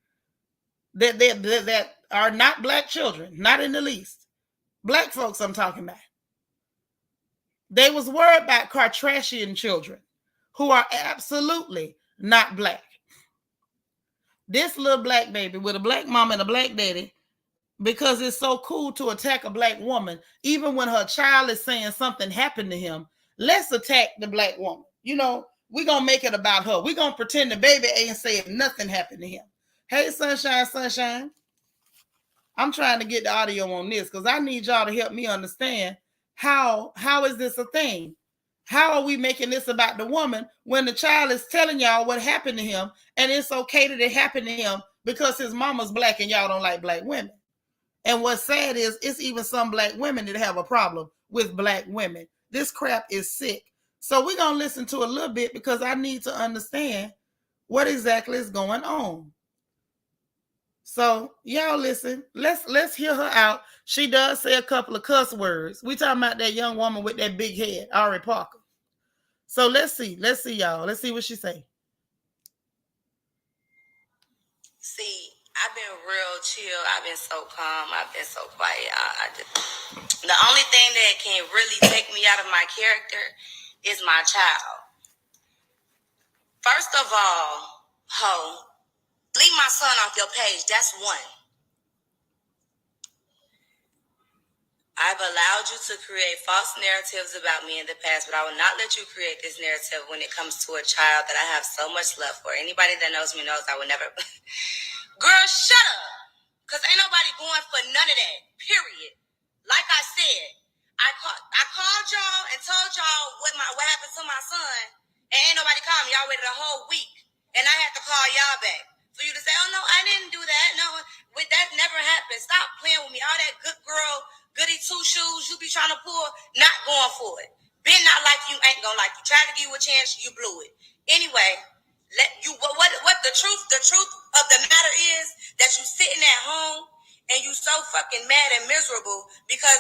that are not black children, not in the least. Black folks I'm talking about. They was worried about Kardashian children who are absolutely not black. This little black baby with a black mama and a black daddy, because it's so cool to attack a black woman, even when her child is saying something happened to him. Let's attack the black woman. You know, we're going to make it about her. We're going to pretend the baby ain't saying nothing happened to him. Hey, sunshine. I'm trying to get the audio on this because I need y'all to help me understand how is this a thing? How are we making this about the woman when the child is telling y'all what happened to him, and it's okay that it happened to him because his mama's black and y'all don't like black women? And what's sad is it's even some black women that have a problem with black women. This crap is sick. So we're going to listen to a little bit because I need to understand what exactly is going on. So y'all listen. Let's hear her out. She does say a couple of cuss words. We talking about that young woman with that big head, Ari Parker. So let's see, y'all. Let's see what she say.
See, I've been real chill. I've been so calm. I've been so quiet. The only thing that can really take me out of my character is my child. First of all, leave my son off your page. That's one. I've allowed you to create false narratives about me in the past, but I will not let you create this narrative when it comes to a child that I have so much love for. Anybody that knows me knows I would never... Girl, shut up. Because ain't nobody going for none of that, period. Like I said, I called y'all and told y'all what happened to my son, and ain't nobody called me. Y'all waited a whole week, and I had to call y'all back for you to say, oh, no, I didn't do that. No, that never happened. Stop playing with me. All that good girl, goody two-shoes you be trying to pull, not going for it. Been not like you, ain't gonna like you. Tried to give you a chance, you blew it. Anyway, what the truth of the matter is that you sitting at home and you so fucking mad and miserable because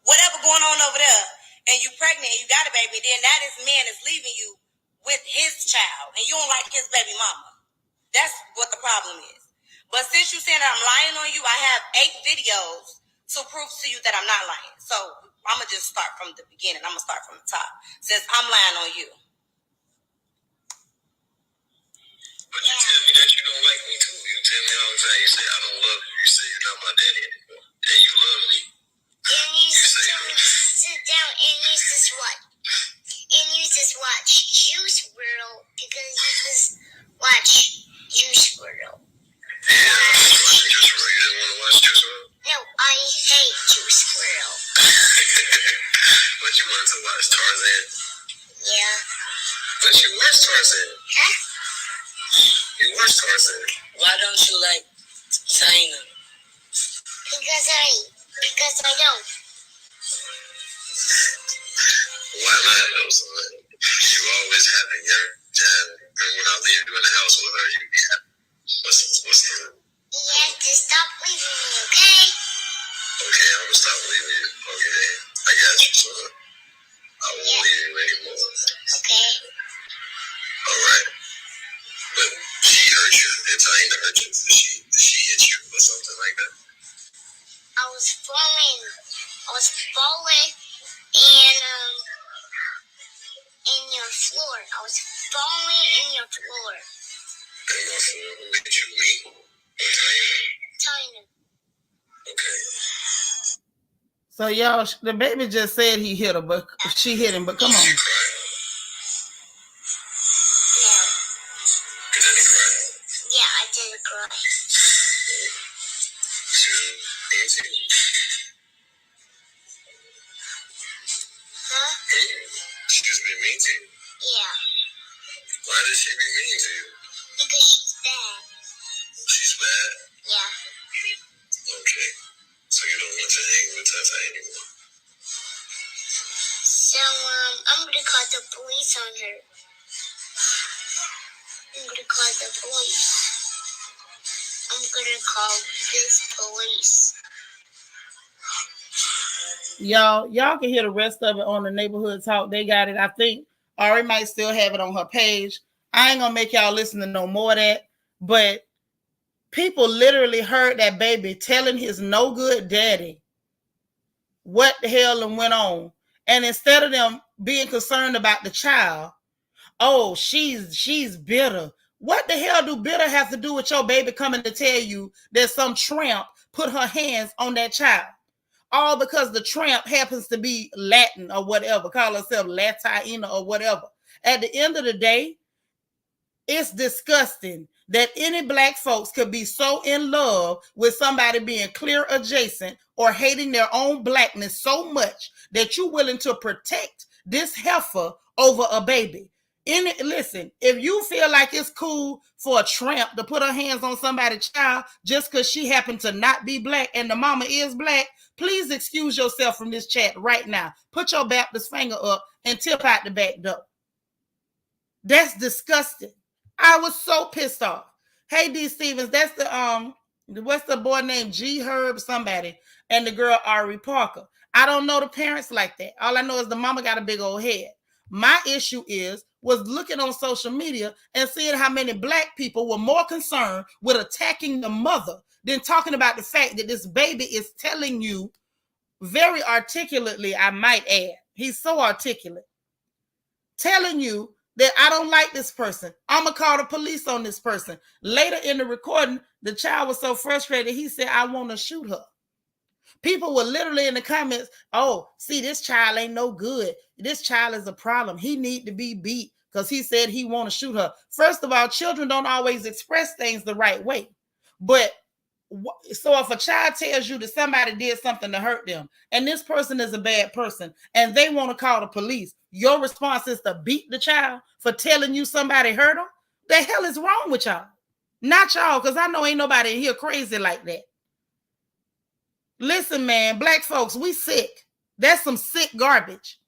whatever going on over there, and you pregnant and you got a baby, then that man is leaving you with his child and you don't like his baby mama. That's what the problem is. But since you saying that I'm lying on you, I have 8 videos to prove to you that I'm not lying. So I'm gonna just start from the beginning. I'm gonna start from the top. Since I'm lying on you.
But you tell me that you don't like me too. You tell me all the time. You say I don't love you. You say you're not my daddy anymore. And you love me.
Then you sit down and you just watch Juice World because you just watch Juice World.
Yeah, I was watching Juice World. You didn't want to watch Juice World?
No, I hate Juice World.
But you wanted to watch Tarzan?
Yeah.
But you watched Tarzan.
Huh?
You watched Tarzan.
Why don't you like China?
Because I don't.
Why not, though, son? You always happy every time. And when I leave you in the house with her, you be happy. What's the...
You have to stop leaving me, okay?
Okay, I'm gonna stop leaving you. Okay, I got you, son. I won't leave you anymore.
Okay.
All right. But She hurt you? Did Taina hurt you? Did she hit you or something like that?
I was falling. In your floor. I was falling in your floor.
In my floor? Who hit you? Me? Or Taina?
Taina.
Okay.
So y'all, the baby just said he hit her, but she hit him. But come on.
Did she cry?
No.
You didn't cry?
Yeah, I didn't cry.
She was mean to you?
Huh?
She was being mean to you?
Yeah.
Why did she be mean to you?
Because she's bad.
She's bad?
Yeah.
Okay. So you don't want to hang with Tata anymore?
So, I'm gonna call the police on her. I'm gonna call the police. I'm gonna call this police.
Y'all can hear the rest of it on the neighborhood talk. They got it. I think Ari might still have it on her page. I ain't gonna make y'all listen to no more of that, but people literally heard that baby telling his no good daddy what the hell and went on. And instead of them being concerned about the child, oh, she's bitter. What the hell do bitter have to do with your baby coming to tell you that some tramp put her hands on that child? All because the tramp happens to be Latin or whatever, call herself Latina or whatever. At the end of the day, it's disgusting that any black folks could be so in love with somebody being clear adjacent or hating their own blackness so much that you're willing to protect this heifer over a baby. Listen, if you feel like it's cool for a tramp to put her hands on somebody's child just because she happened to not be black and the mama is black, please excuse yourself from this chat right now. Put your Baptist finger up and tip out the back door. That's disgusting. I was so pissed off. Hey, D. Stevens, that's the what's the boy named G Herb somebody and the girl Ari Parker. I don't know the parents like that. All I know is the mama got a big old head. My issue was looking on social media and seeing how many black people were more concerned with attacking the mother than talking about the fact that this baby is telling you very articulately, I might add. He's so articulate. Telling you that I don't like this person. I'm going to call the police on this person. Later in the recording, the child was so frustrated, he said, I want to shoot her. People were literally in the comments, oh, see, this child ain't no good. This child is a problem. He need to be beat because he said he want to shoot her. First of all, children don't always express things the right way. But so if a child tells you that somebody did something to hurt them and this person is a bad person and they want to call the police, your response is to beat the child for telling you somebody hurt them? The hell is wrong with y'all? Not y'all, because I know ain't nobody in here crazy like that. Listen, man, black folks, we sick. That's some sick garbage.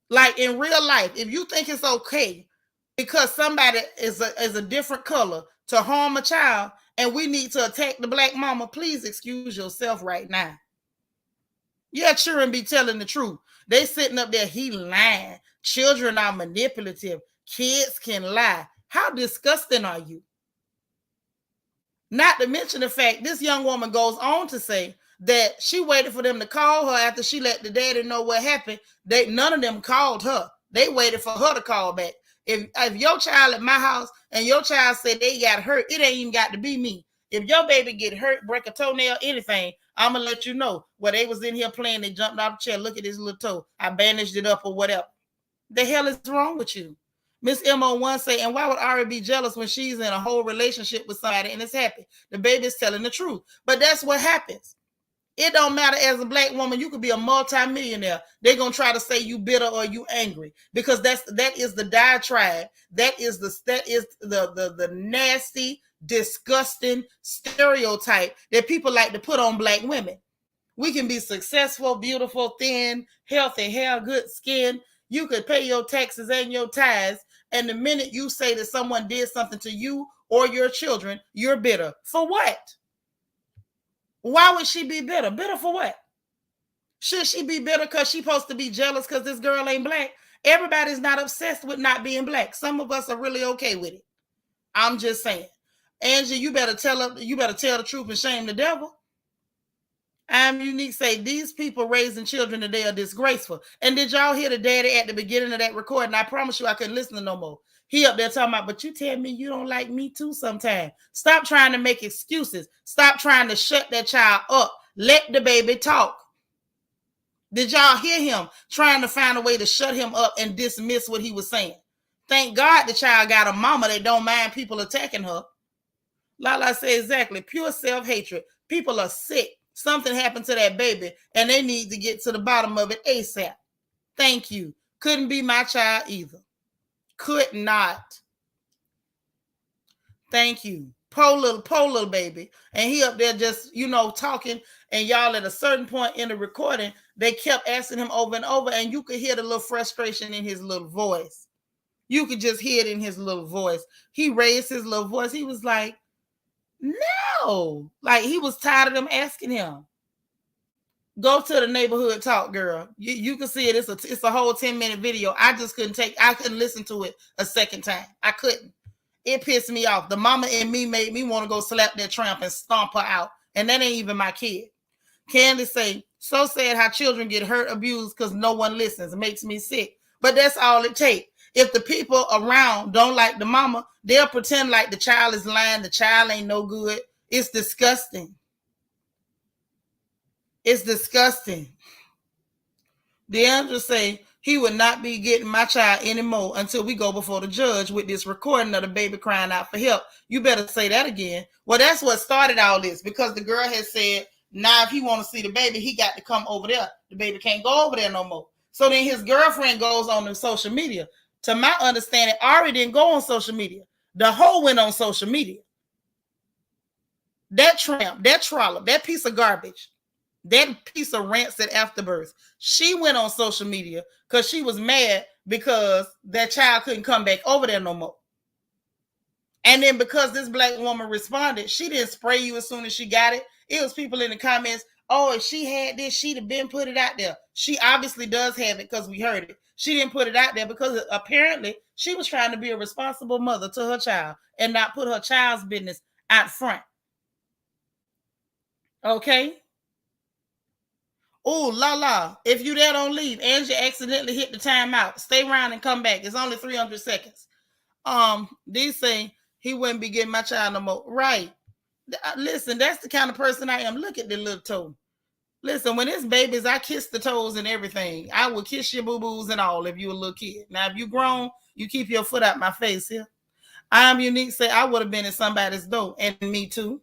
Like in real life, if you think it's okay because somebody is a different color to harm a child and we need to attack the black mama, please excuse yourself right now. Yeah, children be telling the truth. They sitting up there, he lying. Children are manipulative. Kids can lie. How disgusting are you? Not to mention the fact this young woman goes on to say that she waited for them to call her after she let the daddy know what happened. None of them called her. They waited for her to call back. If your child at my house and your child said they got hurt, it ain't even got to be me. If your baby get hurt, break a toenail, anything, I'm going to let you know. Where they was in here playing, they jumped off the chair, look at this little toe. I bandaged it up or whatever. The hell is wrong with you? Miss MO1 say, and why would Ari be jealous when she's in a whole relationship with somebody and is happy? The baby's telling the truth. But that's what happens. It don't matter as a black woman, you could be a multimillionaire. They're going to try to say you bitter or you angry because that is the diatribe. That is the nasty, disgusting stereotype that people like to put on black women. We can be successful, beautiful, thin, healthy hair, good skin. You could pay your taxes and your tithes. And the minute you say that someone did something to you or your children, you're bitter. For what? Why would she be bitter? Bitter for what? Should she be bitter because she's supposed to be jealous because this girl ain't black? Everybody's not obsessed with not being black. Some of us are really okay with it. I'm just saying. Angie, you better tell the truth and shame the devil. I'm Unique say these people raising children today are disgraceful. And did y'all hear the daddy at the beginning of that recording? I promise you I couldn't listen to no more. He up there talking about, but you tell me you don't like me too sometimes. Stop trying to make excuses. Stop trying to shut that child up. Let the baby talk. Did y'all hear him trying to find a way to shut him up and dismiss what he was saying? Thank God the child got a mama that don't mind people attacking her. Lala said exactly. Pure self-hatred. People are sick. Something happened to that baby and they need to get to the bottom of it ASAP. Thank you. Couldn't be my child either. Could not. Thank you. Poor little baby. And he up there just, talking. And y'all at a certain point in the recording, they kept asking him over and over. And you could hear the little frustration in his little voice. You could just hear it in his little voice. He raised his little voice. He was like, no. Like he was tired of them asking him. Go to the neighborhood talk, girl. You can see it. It's a whole 10-minute video. I couldn't listen to it a second time. I couldn't. It pissed me off. The mama in me made me want to go slap that tramp and stomp her out. And that ain't even my kid. Candace say, so sad how children get hurt, abused because no one listens. It makes me sick. But that's all it takes. If the people around don't like the mama, they'll pretend like the child is lying. The child ain't no good. It's disgusting. It's disgusting. DeAndre say he would not be getting my child anymore until we go before the judge with this recording of the baby crying out for help. You better say that again. Well, that's what started all this because the girl has said, now if he want to see the baby, he got to come over there. The baby can't go over there no more. So then his girlfriend goes on the social media. To my understanding, Ari didn't go on social media. The hoe went on social media. That tramp, that trollop, that piece of garbage, that piece of rancid afterbirth, she went on social media because she was mad because that child couldn't come back over there no more. And then because this black woman responded, she didn't spray you as soon as she got it. It was people in the comments, oh, if she had this, she'd have been put it out there. She obviously does have it because we heard it. She didn't put it out there because apparently she was trying to be a responsible mother to her child and not put her child's business out front. Okay? Oh, la. If you there, don't leave. Angie accidentally hit the timeout. Stay around and come back. It's only 300 seconds. These say he wouldn't be getting my child no more. Right. Listen, that's the kind of person I am. Look at the little toe. Listen, when it's babies, I kiss the toes and everything. I will kiss your boo-boos and all if you a little kid. Now, if you grown, you keep your foot out my face here. I'm Unique. Say I would have been in somebody's door. And me too.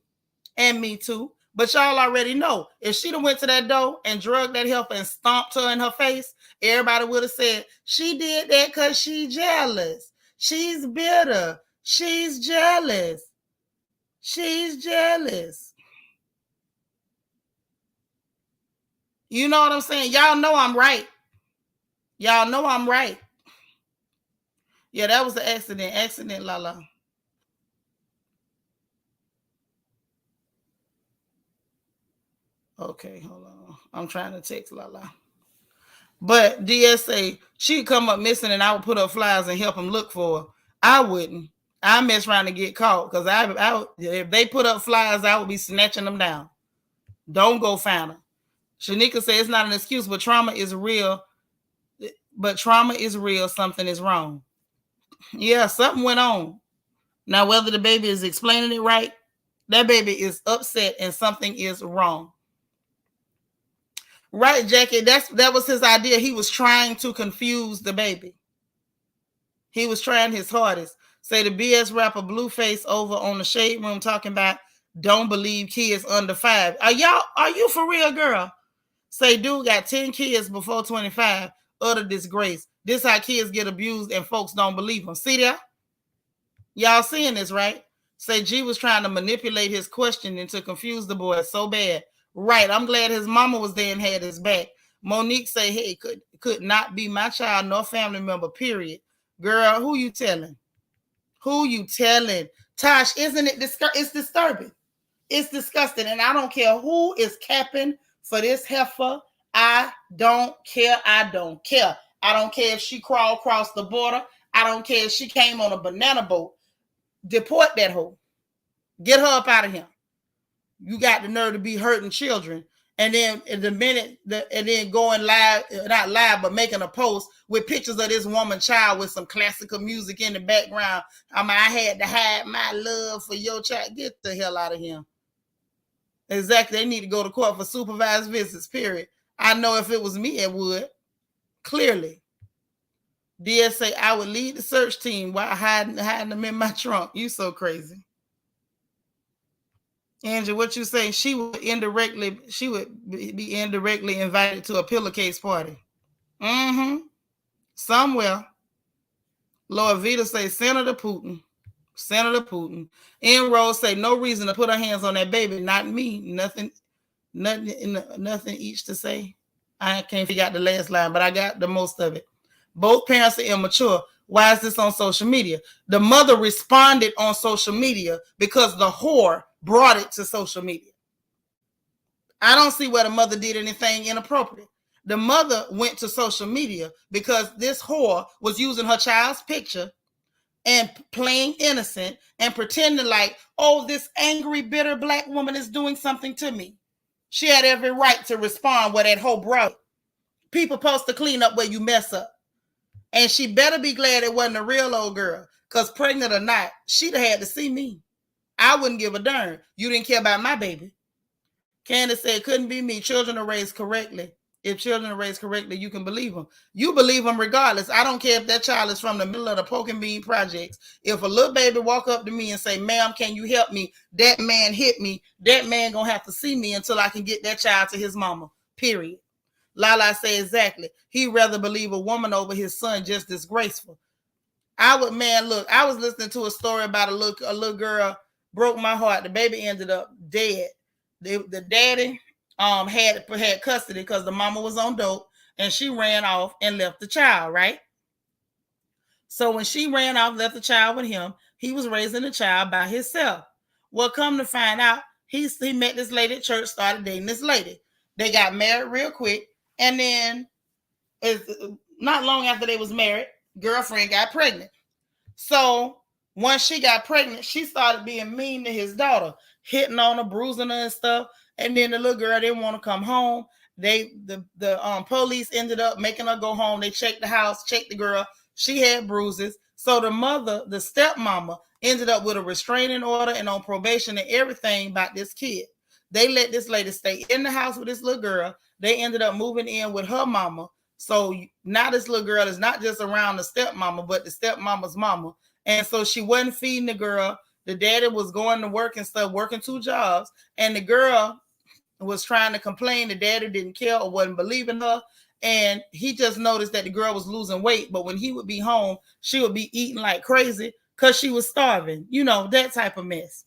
And me too. But y'all already know, if she'd have went to that door and drugged that helper and stomped her in her face, everybody would have said, she did that because she's jealous. She's bitter. She's jealous. She's jealous. You know what I'm saying? Y'all know I'm right. Y'all know I'm right. Yeah, that was an accident. Accident, la. Okay, hold on. I'm trying to text la. But DSA, she'd come up missing and I would put up flyers and help them look for her. I wouldn't. I mess around and get caught because if they put up flyers, I would be snatching them down. Don't go find her. Shanika said it's not an excuse, but trauma is real. But trauma is real. Something is wrong. Yeah, something went on. Now, whether the baby is explaining it right, that baby is upset and something is wrong. Right, Jackie? That was his idea. He was trying to confuse the baby. He was trying his hardest. Say the BS rapper Blueface over on the Shade Room talking about don't believe kids under 5. Are you for real, girl? Say dude got 10 kids before 25. Utter disgrace. This how kids get abused and folks don't believe them. See that? Y'all seeing this, right? Say G was trying to manipulate his questioning to confuse the boy so bad. Right. I'm glad his mama was there and had his back. Monique say, hey, could not be my child nor family member, period. Girl, who you telling? Who you telling? Tosh, isn't it it's disturbing? It's disgusting. And I don't care who is capping for this heifer. I don't care. I don't care. I don't care if she crawled across the border. I don't care if she came on a banana boat. Deport that hoe. Get her up out of here. You got the nerve to be hurting children. And then in the minute, and then going live, not live, but making a post with pictures of this woman child with some classical music in the background. I had to hide my love for your child. Get the hell out of here. Exactly. They need to go to court for supervised visits, period. I know if it was me, it would. Clearly. DSA, I would lead the search team while hiding them in my trunk. You so crazy. Angie, what you saying? She would be indirectly invited to a pillowcase party. Mm-hmm. Somewhere. Lord Vita say Senator Putin. Senator Putin. N. Rose say no reason to put her hands on that baby. Not me. Nothing each to say. I can't figure out the last line, but I got the most of it. Both parents are immature. Why is this on social media? The mother responded on social media because the whore brought it to social media. I don't see where the mother did anything inappropriate. The mother went to social media because this whore was using her child's picture and playing innocent and pretending like, oh, this angry, bitter black woman is doing something to me. She had every right to respond where that whole brought. People supposed to clean up where you mess up. And she better be glad it wasn't a real old girl, because pregnant or not, she'd have had to see me. I wouldn't give a darn. You didn't care about my baby. Candace said, couldn't be me. Children are raised correctly. If children are raised correctly, you can believe them. You believe them regardless. I don't care if that child is from the middle of the Poke and Bean projects. If a little baby walk up to me and say, ma'am, can you help me? That man hit me. That man gonna have to see me until I can get that child to his mama. Period. Lala say exactly. He'd rather believe a woman over his son, just disgraceful. I was listening to a story about a little girl, broke my heart. The baby ended up dead. The daddy had custody because the mama was on dope, and she ran off and left the child, right? So when she ran off, left the child with him, he was raising the child by himself. Well, come to find out, he met this lady at church, started dating this lady. They got married real quick, and then not long after they was married, girlfriend got pregnant. So once she got pregnant, she started being mean to his daughter, hitting on her, bruising her and stuff. And then the little girl didn't want to come home. The police ended up making her go home. They checked the house, checked the girl. She had bruises. So the mother, the stepmama, ended up with a restraining order and on probation and everything about this kid. They let this lady stay in the house with this little girl. They ended up moving in with her mama. So now this little girl is not just around the stepmama, but the stepmama's mama. And so she wasn't feeding the girl. The daddy was going to work and stuff, working 2 jobs. And the girl was trying to complain. The daddy didn't care or wasn't believing her. And he just noticed that the girl was losing weight. But when he would be home, she would be eating like crazy because she was starving. You know, that type of mess.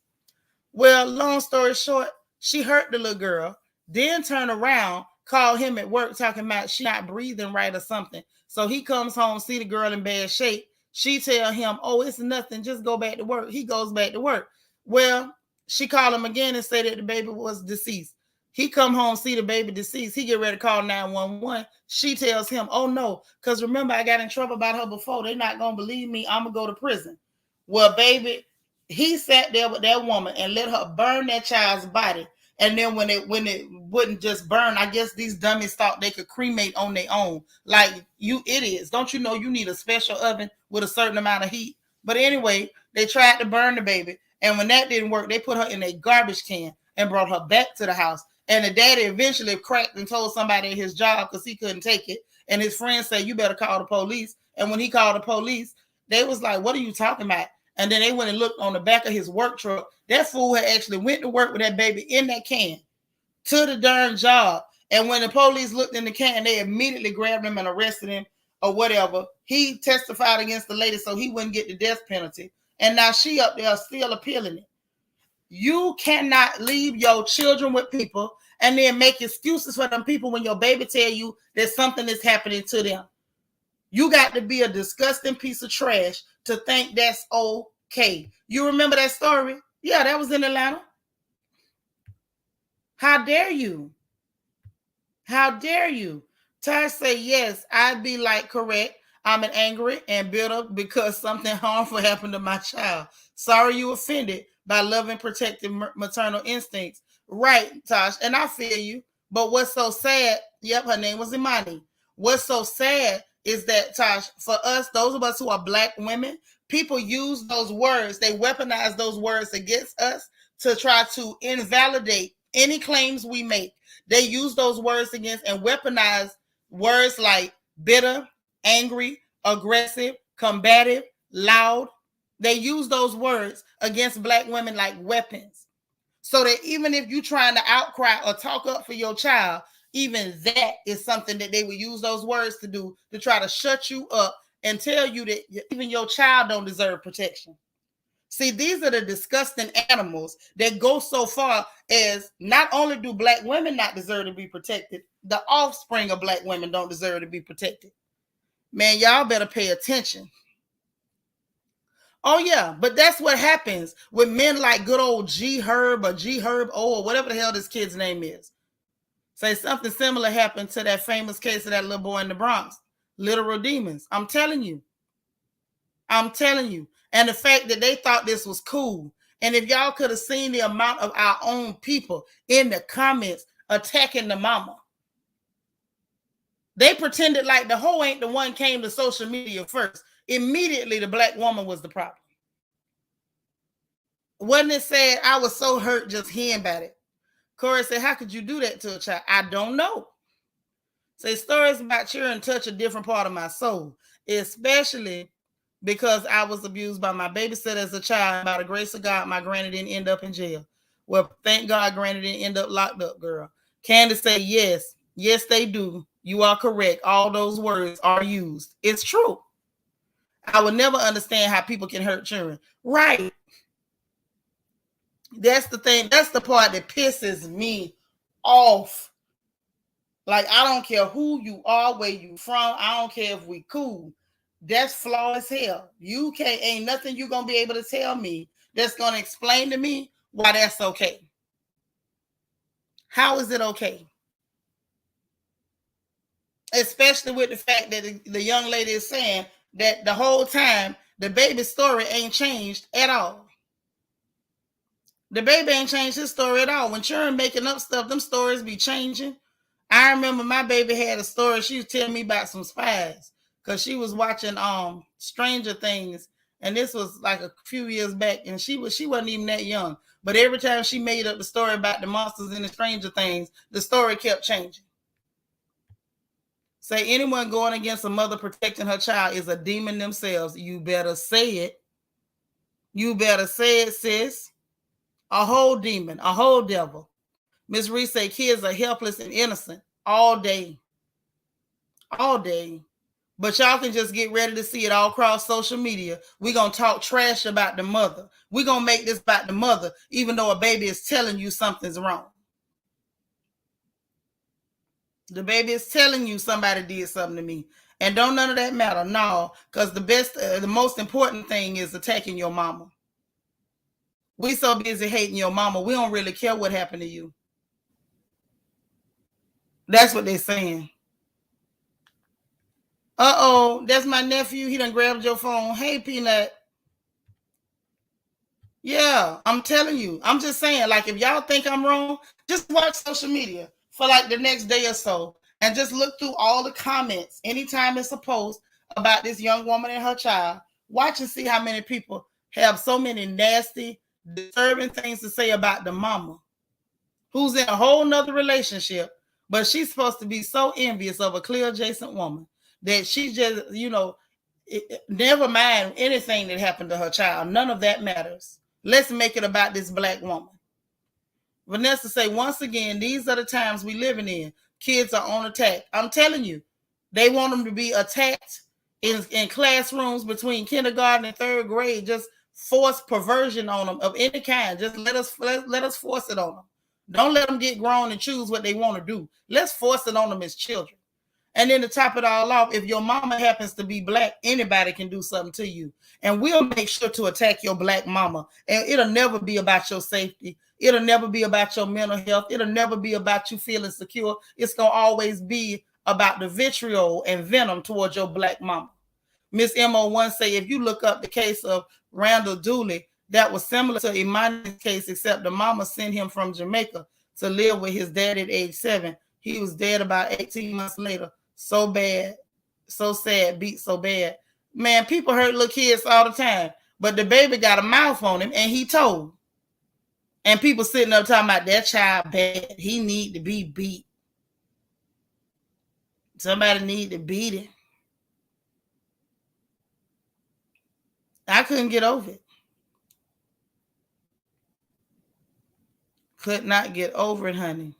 Well, long story short, she hurt the little girl, then turned around, called him at work talking about she not breathing right or something. So he comes home, see the girl in bad shape. She tell him, oh, it's nothing. Just go back to work. He goes back to work. Well, she called him again and said that the baby was deceased. He come home, see the baby deceased. He get ready to call 911. She tells him, oh, no, because remember, I got in trouble about her before. They're not going to believe me. I'm going to go to prison. Well, baby, he sat there with that woman and let her burn that child's body. And then when it wouldn't just burn, I guess these dummies thought they could cremate on their own. Like, you idiots. Don't you know you need a special oven with a certain amount of heat? But anyway, they tried to burn the baby. And when that didn't work, they put her in a garbage can and brought her back to the house. And the daddy eventually cracked and told somebody at his job because he couldn't take it. And his friend said, you better call the police. And when he called the police, they was like, what are you talking about? And then they went and looked on the back of his work truck. That fool had actually went to work with that baby in that can to the darn job. And when the police looked in the can, they immediately grabbed him and arrested him or whatever. He testified against the lady so he wouldn't get the death penalty. And now she up there still appealing it. You cannot leave your children with people and then make excuses for them people when your baby tell you that something is happening to them. You got to be a disgusting piece of trash to think that's okay. You remember that story? Yeah, that was in Atlanta. How dare you? How dare you? Taj say, yes, I'd be like, correct. I'm angry and bitter because something harmful happened to my child. Sorry you offended by loving, protective maternal instincts. Right, Tosh, and I feel you. But what's so sad, yep, her name was Imani. What's so sad is that, Tosh, for us, those of us who are black women, people use those words, they weaponize those words against us to try to invalidate any claims we make. They use those words against and weaponize words like bitter, angry, aggressive, combative, loud. They use those words against black women like weapons. So that even if you're trying to outcry or talk up for your child, even that is something that they would use those words to do, to try to shut you up and tell you that even your child don't deserve protection. See, these are the disgusting animals that go so far as not only do black women not deserve to be protected, the offspring of black women don't deserve to be protected. Man, y'all better pay attention. Oh, yeah, but that's what happens with men like good old G Herb or G Herb O or whatever the hell this kid's name is. Say something similar happened to that famous case of that little boy in the Bronx. Literal demons. I'm telling you. I'm telling you. And the fact that they thought this was cool. And if y'all could have seen the amount of our own people in the comments attacking the mama. They pretended like the hoe ain't the one came to social media first. Immediately, the black woman was the problem. Wasn't it said, I was so hurt just hearing about it? Corey said, how could you do that to a child? I don't know. Say stories about children touch a different part of my soul, especially because I was abused by my babysitter as a child. By the grace of God, my granny didn't end up in jail. Well, thank God granny didn't end up locked up, girl. Candace say, yes. Yes, they do. You are correct. All those words are used. It's true. I will never understand how people can hurt children. Right. That's the thing. That's the part that pisses me off. Like, I don't care who you are, where you from. I don't care if we cool. That's flawed as hell. You can't, ain't nothing you gonna be able to tell me that's gonna explain to me why that's okay. How is it okay? Especially with the fact that the young lady is saying that the whole time the baby's story ain't changed at all. The baby ain't changed his story at all. When children making up stuff, them stories be changing. I remember my baby had a story. She was telling me about some spies because she was watching Stranger Things, and this was like a few years back, and she wasn't even that young. But every time she made up the story about the monsters in the Stranger Things, the story kept changing. Say anyone going against a mother protecting her child is a demon themselves. You better say it. You better say it, sis. A whole demon, a whole devil. Miss Reese say kids are helpless and innocent all day. All day. But y'all can just get ready to see it all across social media. We're going to talk trash about the mother. We're going to make this about the mother, even though a baby is telling you something's wrong. The baby is telling you somebody did something to me. And don't none of that matter. No, because the most important thing is attacking your mama. We so busy hating your mama, we don't really care what happened to you. That's what they're saying. Uh-oh, that's my nephew. He done grabbed your phone. Hey, Peanut. Yeah, I'm telling you. I'm just saying, like, if y'all think I'm wrong, just watch social media for like the next day or so and just look through all the comments. Anytime it's a post about this young woman and her child, watch and see how many people have so many nasty, disturbing things to say about the mama who's in a whole nother relationship, but she's supposed to be so envious of a clear adjacent woman that she just, never mind anything that happened to her child. None of that matters. Let's make it about this black woman. Vanessa say, once again, these are the times we living in. Kids are on attack. I'm telling you, they want them to be attacked in classrooms between kindergarten and third grade. Just force perversion on them of any kind. Just let us force it on them. Don't let them get grown and choose what they want to do. Let's force it on them as children. And then to top it all off, if your mama happens to be black, anybody can do something to you. And we'll make sure to attack your black mama. And it'll never be about your safety. It'll never be about your mental health. It'll never be about you feeling secure. It's going to always be about the vitriol and venom towards your black mama. Miss Mo1 say, if you look up the case of Randall Dooley, that was similar to Imani's case, except the mama sent him from Jamaica to live with his dad at age 7. He was dead about 18 months later. So bad, so sad, beat so bad. Man, people hurt little kids all the time, but the baby got a mouth on him and he told. And people sitting up talking about that child bad. He need to be beat. Somebody need to beat him. I couldn't get over it. Could not get over it, honey.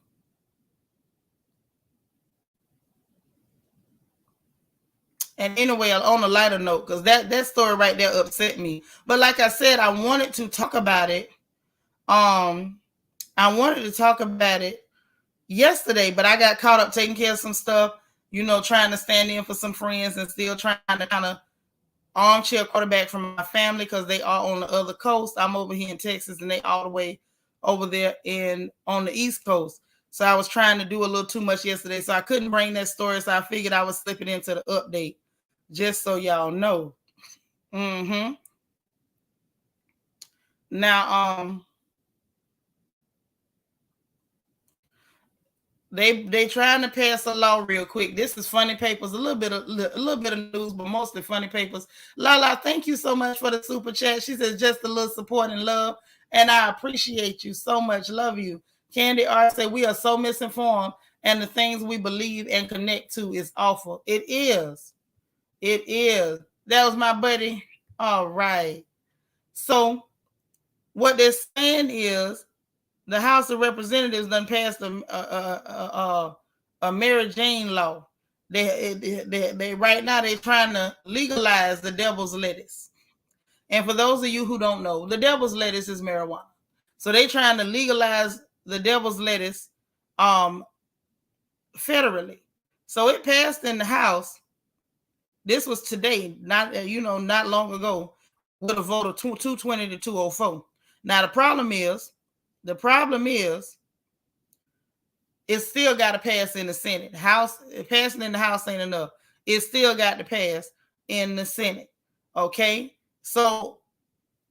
And anyway, on a lighter note, because that story right there upset me. But like I said, I wanted to talk about it. I wanted to talk about it yesterday, but I got caught up taking care of some stuff, trying to stand in for some friends and still trying to kind of armchair quarterback from my family because they are on the other coast. I'm over here in Texas and they all the way over there on the East Coast. So I was trying to do a little too much yesterday, so I couldn't bring that story. So I figured I would slip it into the update, just so y'all know. Now, they trying to pass a law real quick. This is Funny Papers, a little bit of news, but mostly Funny Papers. Lala, thank you so much for the super chat. She says just a little support and love, and I appreciate you so much. Love you. Candy R said we are so misinformed, and the things we believe and connect to is awful. It is. It is. That was my buddy. All right. So what they're saying is, the House of Representatives done passed a Mary Jane law. They right now they're trying to legalize the devil's lettuce. And for those of you who don't know, the devil's lettuce is marijuana. So they're trying to legalize the devil's lettuce federally. So it passed in the House. This was today, not long ago, with a vote of 220 to 204. Now the problem is, it's still got to pass in the Senate. Passing in the House ain't enough. It still got to pass in the Senate. Okay? So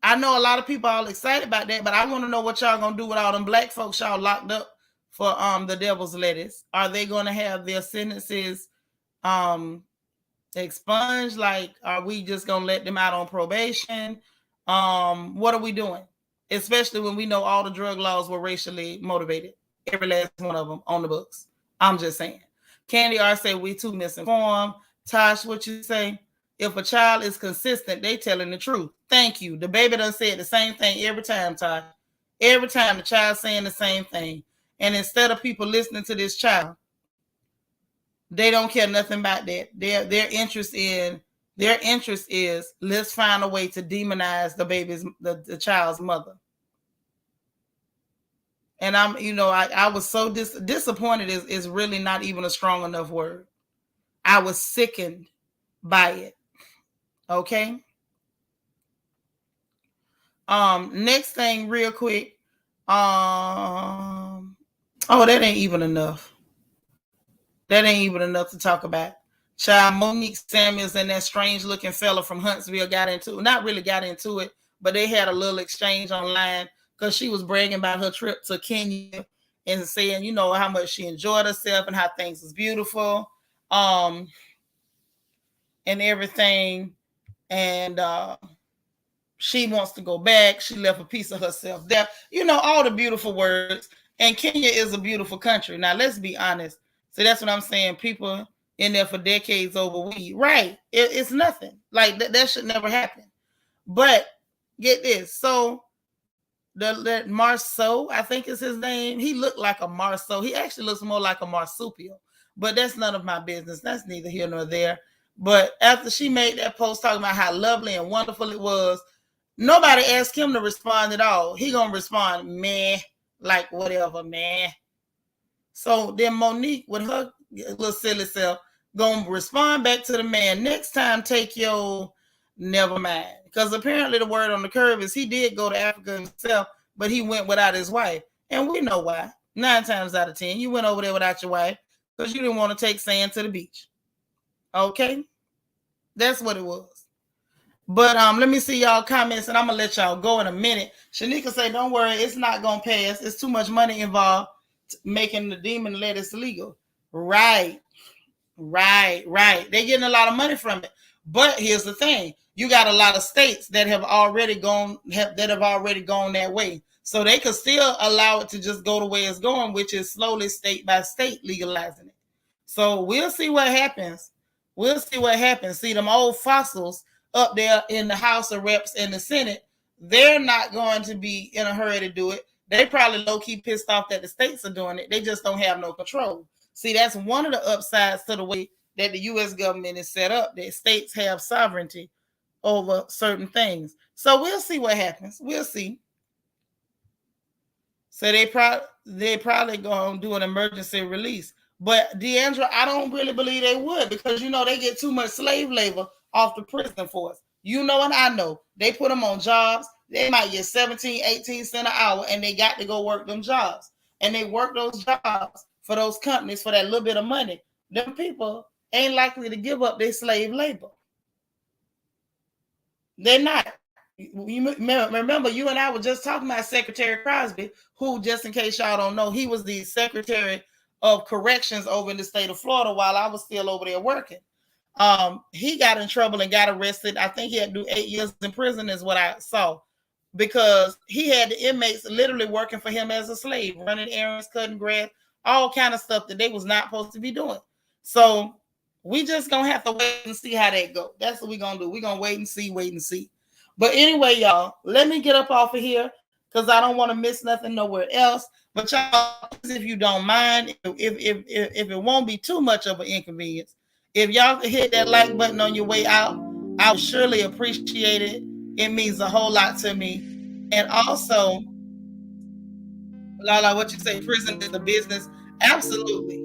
I know a lot of people are excited about that, but I want to know what y'all gonna do with all them black folks y'all locked up for the devil's lettuce. Are they gonna have their sentences expunged? Like, are we just gonna let them out on probation? What are we doing? Especially when we know all the drug laws were racially motivated. Every last one of them on the books. I'm just saying. Candy R say we too misinformed. Tosh, what you say? If a child is consistent, they telling the truth. Thank you. The baby done said the same thing every time, Tosh. Every time the child saying the same thing. And instead of people listening to this child, they don't care nothing about that. Their interest is let's find a way to demonize the child's mother. And I was so disappointed is really not even a strong enough word. I was sickened by it. Okay. Next thing real quick. Oh, that ain't even enough. That ain't even enough to talk about. Child Monique Samuels and that strange looking fella from Huntsville not really got into it, but they had a little exchange online because she was bragging about her trip to Kenya and saying, how much she enjoyed herself and how things was beautiful, and everything. And she wants to go back. She left a piece of herself there. All the beautiful words. And Kenya is a beautiful country. Now, let's be honest. So that's what I'm saying. People in there for decades over weed. Right. It's nothing. Like, that should never happen. But get this. So, that Marceau, I think is his name. He looked like a Marceau. He actually looks more like a marsupial. But that's none of my business. That's neither here nor there. But after she made that post talking about how lovely and wonderful it was, nobody asked him to respond at all. He gonna respond, meh, like whatever, meh. So then Monique, with her little silly self, gonna respond back to the man. Next time, take your never mind. Because apparently the word on the curve is he did go to Africa himself, but he went without his wife. And we know why. 9 times out of 10, you went over there without your wife because you didn't want to take sand to the beach. Okay? That's what it was. But let me see y'all comments, and I'm gonna let y'all go in a minute. Shanika say, "Don't worry, it's not gonna pass. It's too much money involved making the demon lettuce legal." Right, right. They're getting a lot of money from it. But here's the thing: you got a lot of states that have already gone that way, so they could still allow it to just go the way it's going, which is slowly state by state legalizing it. So we'll see what happens. We'll see what happens. See them old fossils up there in the House of Reps and the Senate. They're not going to be in a hurry to do it. They probably low key pissed off that the states are doing it. They just don't have no control. See, that's one of the upsides to the way that the U.S. government is set up. That states have sovereignty over certain things. So we'll see what happens. We'll see. So they probably gonna do an emergency release. But Deandra, I don't really believe they would, because they get too much slave labor off the prison force. You know, and I know they put them on jobs. They might get 17, 18 cents an hour, and they got to go work them jobs. And they work those jobs for those companies for that little bit of money. Them people ain't likely to give up their slave labor. They're not. You remember, you and I were just talking about Secretary Crosby, who, just in case y'all don't know, he was the Secretary of Corrections over in the state of Florida while I was still over there working. He got in trouble and got arrested. I think he had to do 8 years in prison, is what I saw, because he had the inmates literally working for him as a slave, running errands, cutting grass, all kind of stuff that they was not supposed to be doing. So we just gonna have to wait and see how that go. That's what we're gonna do. We're gonna wait and see. But anyway, y'all, let me get up off of here because I don't want to miss nothing nowhere else. But y'all, if you don't mind, if it won't be too much of an inconvenience, if y'all could hit that like button on your way out, I would surely appreciate it. It means a whole lot to me. And also, Lala, what you say, prison is a business? Absolutely.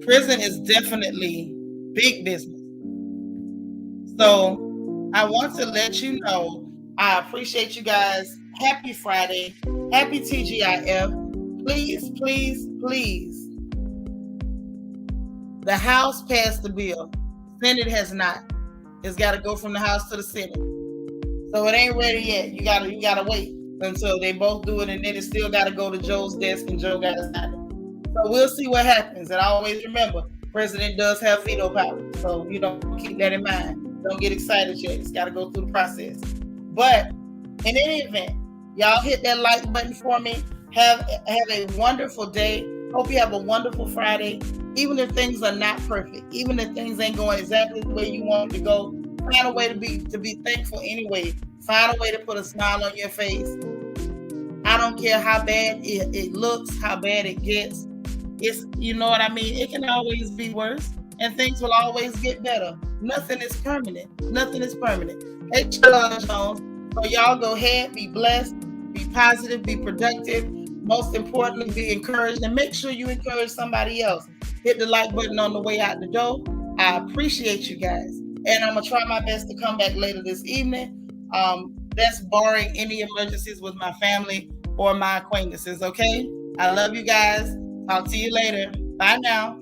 Prison is definitely big business. So I want to let you know I appreciate you guys. Happy Friday. Happy TGIF. Please, please, please. The House passed the bill. Senate has not. It's got to go from the House to the Senate. So it ain't ready yet. You gotta wait until they both do it, and then it still got to go to Joe's desk, and Joe got to sign it. So we'll see what happens. And always remember, President does have veto power. So keep that in mind. Don't get excited yet. It's got to go through the process. But in any event, y'all hit that like button for me. Have a wonderful day. Hope you have a wonderful Friday. Even if things are not perfect, even if things ain't going exactly the way you want them to go, find a way to be thankful anyway. Find a way to put a smile on your face. I don't care how bad it looks, how bad it gets. It's, you know what I mean? It can always be worse, and things will always get better. Nothing is permanent. Nothing is permanent. Hey, Jones. So y'all go ahead, be blessed, be positive, be productive. Most importantly, be encouraged, and make sure you encourage somebody else. Hit the like button on the way out the door. I appreciate you guys, and I'm gonna try my best to come back later this evening. That's barring any emergencies with my family or my acquaintances. Okay, I love you guys. Talk to you later. Bye now.